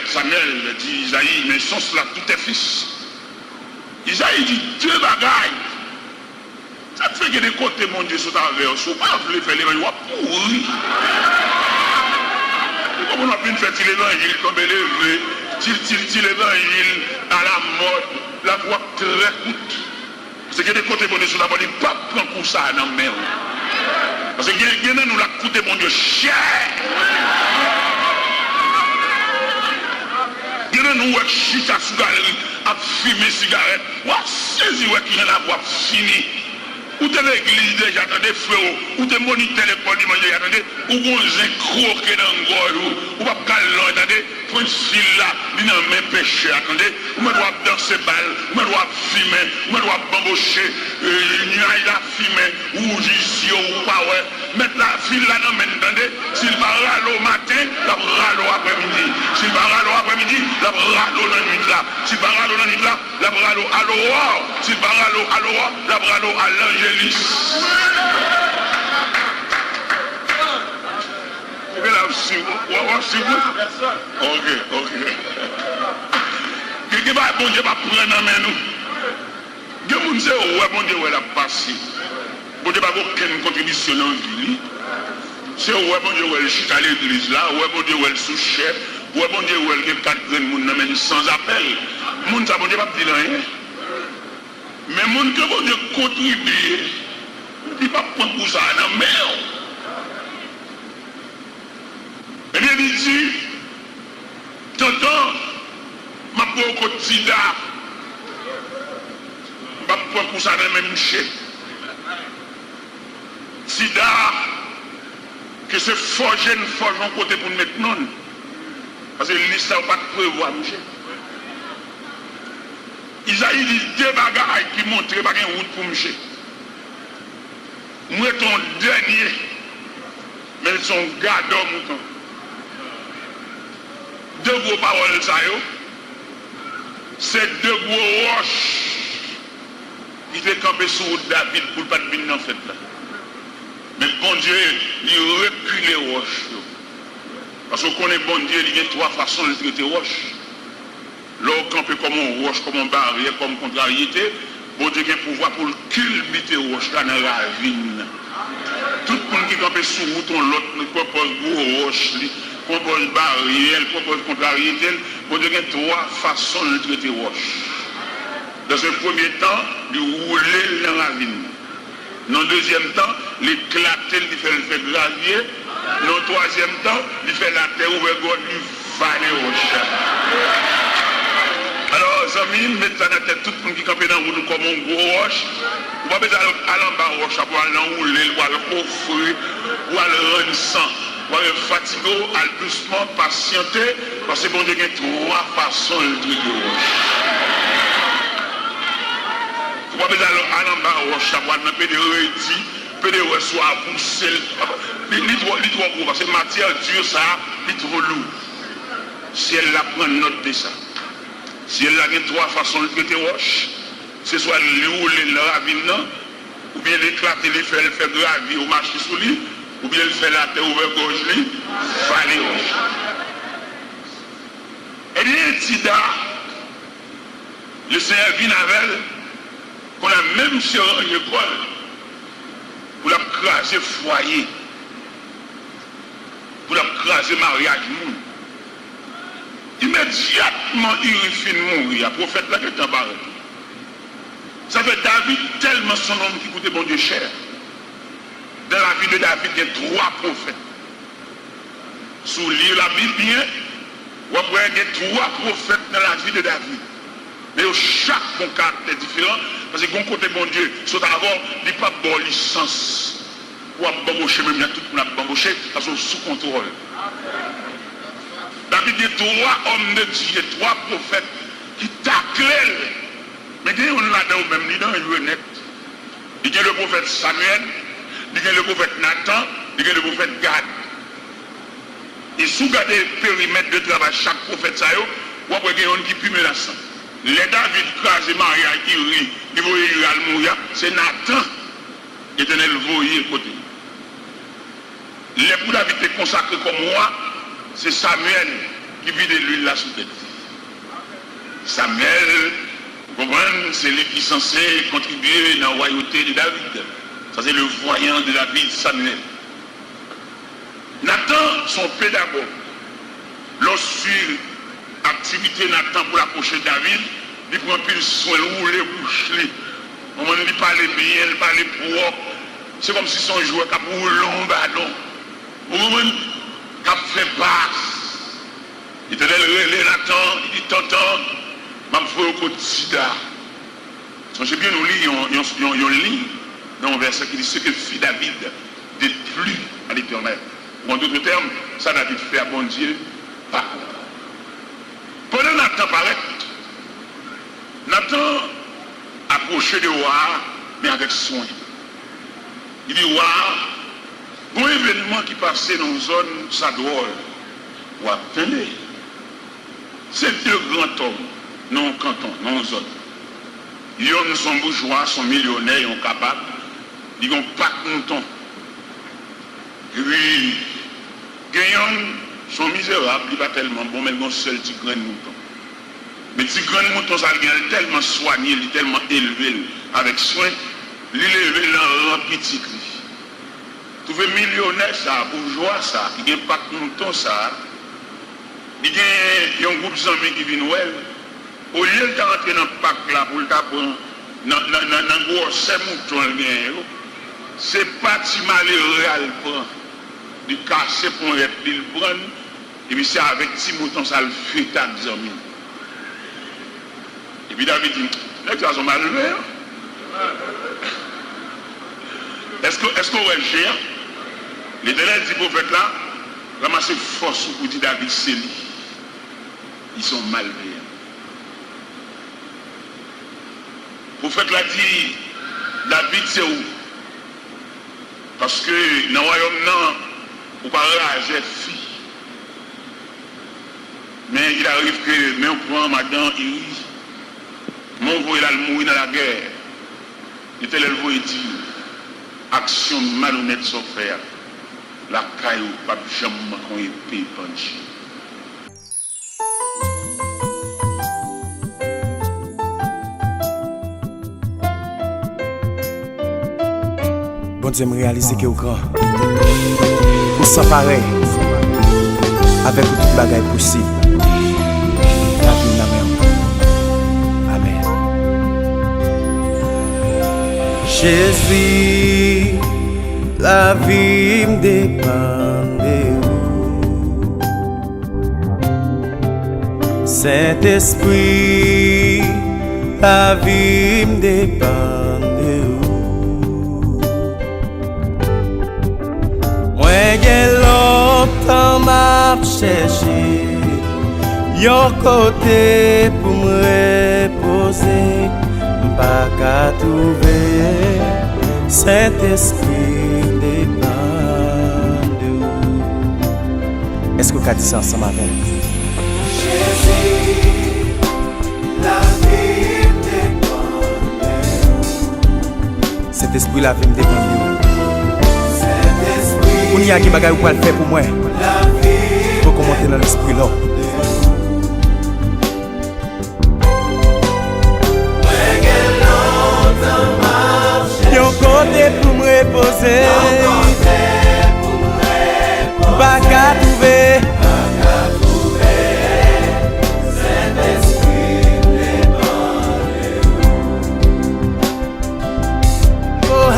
Samuel dit Isaïe, mais sans cela, tout est fils. Isaïe dit deux bagailles. Ça te fait que des côtés, mon Dieu, sont envers. Si vous ne pouvez pas faire l'évangile, vous pourri. Comme on a pu faire l'évangile comme élevé, l'évangile à la mode, la voix très coûte. C'est que des côtés, mon Dieu, sont d'abord, il ne pas prendre pour ça dans la mer. Parce que nous la coûté, mon Dieu, cher. Nous, chita sous galerie, à fumer cigarette, ou à saisir qui est la voix finie. Ou de l'église déjà, attendez, frérot, ou de moniteur l'école du manger, attendez, ou on a croqué dans le gorge, ou pas calon, attendez, pour une fille là, il n'a même péché, attendez, ou me doit danser balle, ou me doit fumer, ou me doit bambocher, il a fumé, ou j'y ou pas, ouais, mettre la fille là, non, mais attendez, s'il va râler au matin, la râle au après-midi, s'il va râler au après-midi, la râle au la nuit là, s'il va râler au la nuit là, la râle au à l'eau, s'il va râler à l'eau, la râle à l'angèle. Ok. Qui va bon Dieu va prendre en main nous. Dieu nous dit ouais bon Dieu ouais la passé. Bon Dieu pas aucune contribution dans vie. C'est ouais bon Dieu ouais le chita à l'église là, ouais bon Dieu ouais le sous-chef, ouais bon Dieu ouais le 4 graines moun nan men sans appel. Moun ça bon Dieu pas dire rien. Mais moun que bon Dieu contribue, il ne va pas prendre pour ça dans la mer. Eh bien, il dit, tonton, ma pauvre Sida, je ne vais pas prendre pour ça dans la même chèque. Sida, que c'est forger une forge en côté pour nous mettre non. Parce que l'histoire n'a pas de prévoir, monsieur. Isaïe dit deux bagailles qui montrent pas une route pour monsieur. Moi, ton dernier, mais son gardeur mouton. Deux gros paroles, ça y est. C'est deux gros roches qui étaient campés sur David pour ne pas venir dans cette là. Mais bon Dieu, il recule les roches. Parce qu'on connaît bon Dieu, il y a trois façons de traiter roches. L'eau campé comme un roche, comme un barrière, comme contrariété. Bon Dieu a un pouvoir pour culbuter roche là dans la ravine. Tout le monde qui campé sous mouton, l'autre propose gros roche, propose barrière, propose contrariété. Bon Dieu a trois façons de traiter roche. Dans un premier temps, il rouler dans la ravine. Dans le deuxième temps, l'éclater, il fait le fait gravier. Dans le troisième temps, il fait la terre ouverte, il va les roches. Alors, amis, mettre ça dans la tête, tout le monde qui campe dans la route comme un gros roche. Vous ne pouvez pas aller en bas roche pour aller enrouler, pour aller offrir, pour aller rendre sang. Pour aller fatiguer, aller doucement, patienter, parce que bon Dieu, il y a trois façons de truc de roche. Vous ne pouvez pas aller en bas roche pour aller dans le pédérédi, pédérédi soit poussé. Il est trop gros, parce que la matière dure, ça, il est trop lourd. Si elle la prend note de ça. Si elle a trois façons de traiter roche, c'est soit le rouler le ravine, ou bien l'éclater, le faire gravir ou marcher sous lui, ou bien le faire la terre ouverte gorge lui, faire les roches. Et bien, Tida, le Seigneur vient avec elle, qu'on a même sur une école, pour la craser foyer, pour la craser mariage. Immédiatement, il finit de mourir. Le prophète là qui est en bas. Ça fait David tellement son homme qui coûtait bon Dieu cher. Dans la vie de David, il y a trois prophètes. Sous lire la Bible bien, vous voyez qu'il y a trois prophètes dans la vie de David. Mais chaque bon caractère différent, parce que bon côté bon Dieu, c'est d'abord, il n'y a pas de licence. Ou à bamboucher, même il y a tout le monde à bamboucher, parce qu'ils sont sous contrôle. David dit trois hommes de Dieu, trois prophètes qui taclent. Mais il y a là-dedans même, il y a net. Il y a le prophète Samuel, il y a le prophète Nathan, il y a le prophète Gad. Et sous garder le périmètre de travail chaque prophète, ça y est, vous voyez qu'il y a un qui pue menaçant. Les David crasé Maria qui rit, il voyait il mourir, c'est Nathan qui était le voyer côté. Les pour David est consacré comme moi. C'est Samuel qui vit de l'huile là sous tête. Samuel, vous comprenez, c'est lui qui est censé contribuer dans la royauté de David. Ça c'est le voyant de David, Samuel. Nathan, son pédagogue, lorsque l'activité Nathan pour approcher David, il prend plus soin, rouler, boucher. On lui parle bien, il parle propre. C'est comme si son joueur qui a pour long ballon. Au moment Cap fait basse. Il te dit le Nathan, il dit tonton, m'a fait au côté de Sida. J'ai bien nous lire un ligne dans un verset qui dit ce que fit David déplut à l'Éternel. En d'autres termes, ça David fait à bon Dieu, pas. Pendant Nathan paraît, Nathan approchait de roi, mais avec soin. Il dit roi, bon événement qui passait dans une zone, ça drôle. Ou attendez. C'est deux grands hommes, non canton, non zone. Ils sont bourgeois, sont millionnaires, ils sont capables. Ils n'ont pas de mouton. Et puis, gagnants sont misérables, ils ne sont pas tellement bons, mais ils ont seul petit grain de mouton. Mais petit grain de mouton, ça est tellement soigné, il est tellement élevé avec soin, il est élevé dans un petit cri. Vous trouvez millionnaire ça, bourgeois ça, qui n'a pas de mouton ça, il y a un groupe d'amis qui vient Noël, au lieu de rentrer dans le parc là pour le prendre, dans le gros c'est mouton, c'est pas si malheureux à le prendre, il casse pour le prendre, et puis c'est avec petit mouton ça le fait à des amis. Et puis David dit, les gens sont malheureux. Est-ce qu'on va gérer? L'Éternel dit prophète là, ramassez force pour dire David c'est lui. Ils sont malveillants. Le prophète là dit, David c'est où? Parce que dans le royaume, non, on ne peut pas rager fille. Mais il arrive que, mais on prend madame, il rit. Mon voyage là, mourir dans la guerre. Il était le voyage dit, action malhonnête sans faire. La caillou, pas jamais qu'on épée penché. Bon Dieu me réaliser que au grand. Pour ça pareil. Avec toute bagaille possible. La vie la même. Amen. Jésus, la vie me dépend de vous. Saint-Esprit, la vie me dépend de vous. Moi, j'ai longtemps m'a cherché yon côté pour me reposer, pas qu'à trouver. Saint-Esprit dépend de vous. Est-ce que vous avez dit ça ensemble avec? Cet esprit la vie me dépend de vous. Vous n'y a qui bagaille ou quoi le faire pour moi. Faut qu'on monte dans l'esprit là. Yon côté pour me reposer, pas qu'à trouver.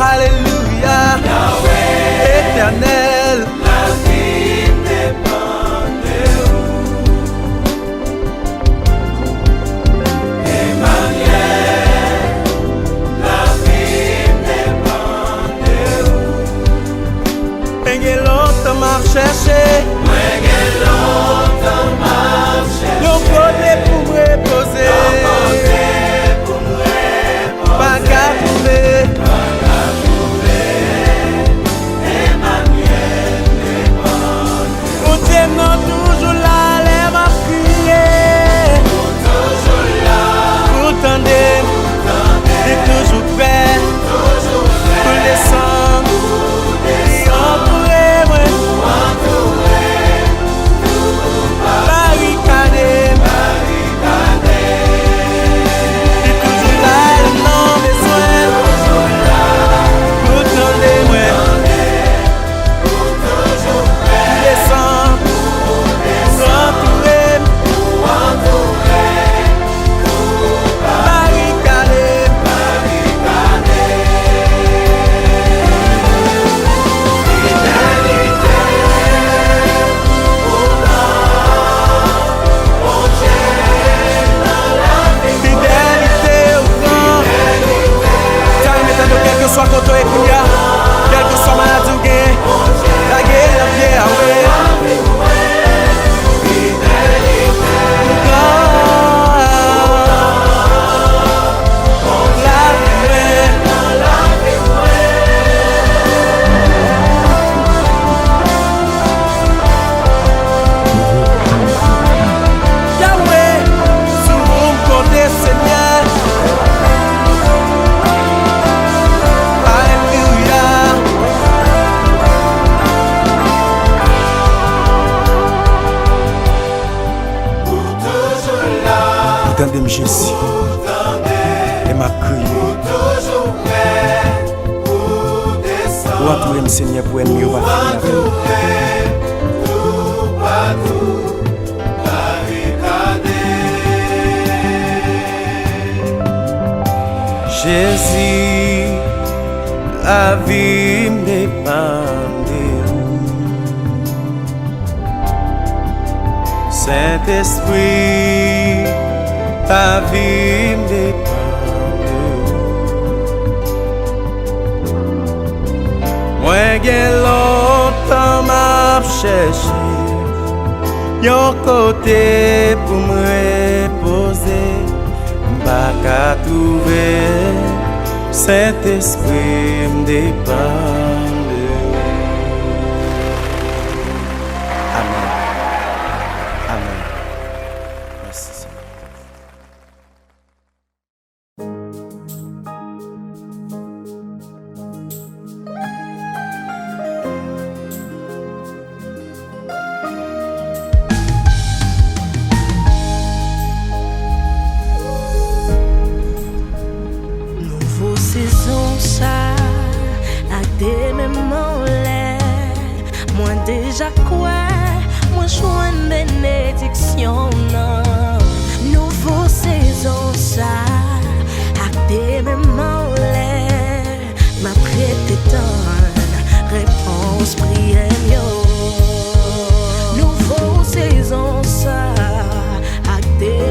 Alléluia, Éternel, la vie dépend de vous. Emmanuel, la vie dépend de vous. Moi j'ai longtemps m'a cherché, yon côté pour me reposer, pas qu'à trouver. Non, toujours là, les m'a crié. Toujours là, vous tendez, et toujours prêt, pour descendre, et entourer, barricader, et toujours là, le nom besoin, vous tendez, pour descendre. Soit contre et Kouya, quel que soit maladie ou gain, la guerre, la vie, ah ouais. Yahweh, sous mon côté, Seigneur. Tendez-moi Jésus, et m'a crié. Pour entourer Seigneur pour ennemi, on va finir avec. Jésus, la vie me dépend de vous. Saint-Esprit, ta vie me dépend de vous. Moi j'ai longtemps m'a cherché yon côté pour me reposer, pas qu'à trouver. Saint-Esprit me dépend de vous. Amen. Amen. Merci Seigneur. Saison ça, à des mêmes moi déjà quoi, moi joue une bénédiction non. Nouveau saison ça, à des mêmes ma prête donne réponse prière yo. Nouveau saison ça, à des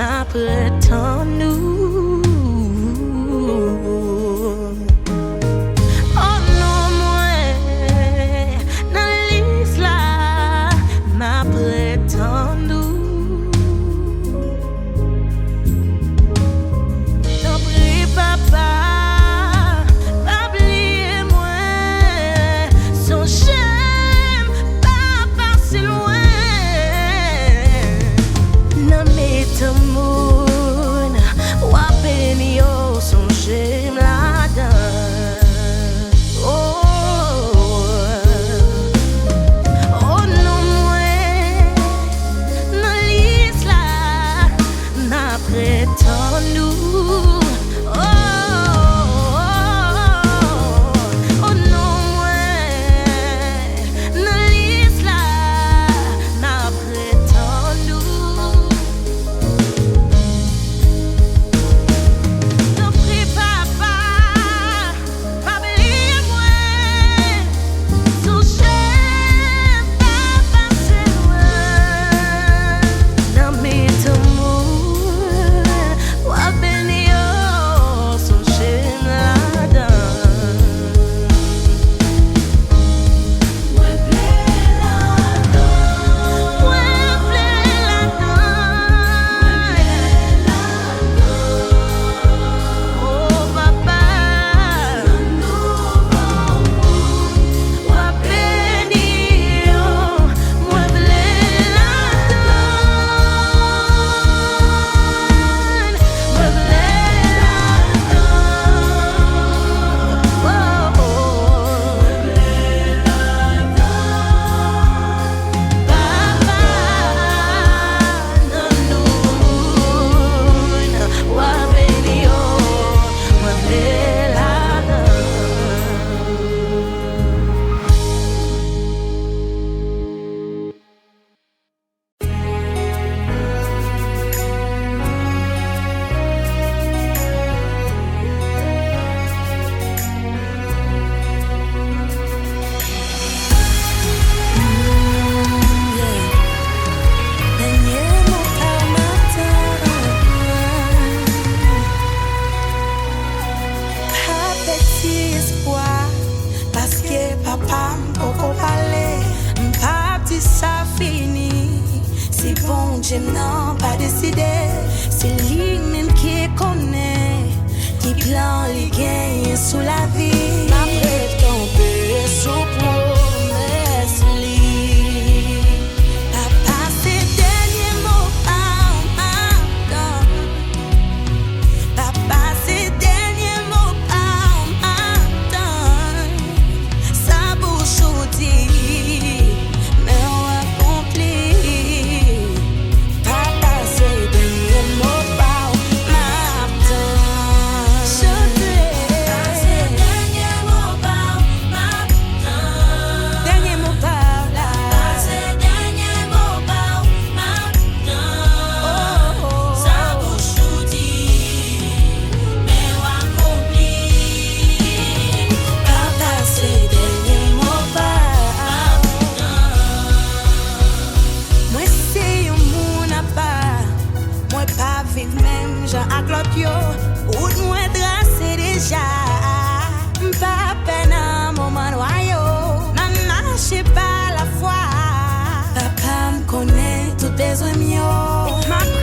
m'apprêtant nous. Oh non, moi, dans l'islam, m'apprêtant nous. T'en prie, papa. Non, pas décidé, c'est lui-même qui connaît, qui plan les gains sous la vie. Après tomber sous promesse, papa, c'est dernier mot par matin. Papa, c'est dernier mot par matin. Sa bouche ou dit, mais on accomplit. Même Jean à Claudio, ou nous tracé déjà. Pas peine à moment noyau, n'a marché pas la foi. Papa me connaît tout besoin mieux.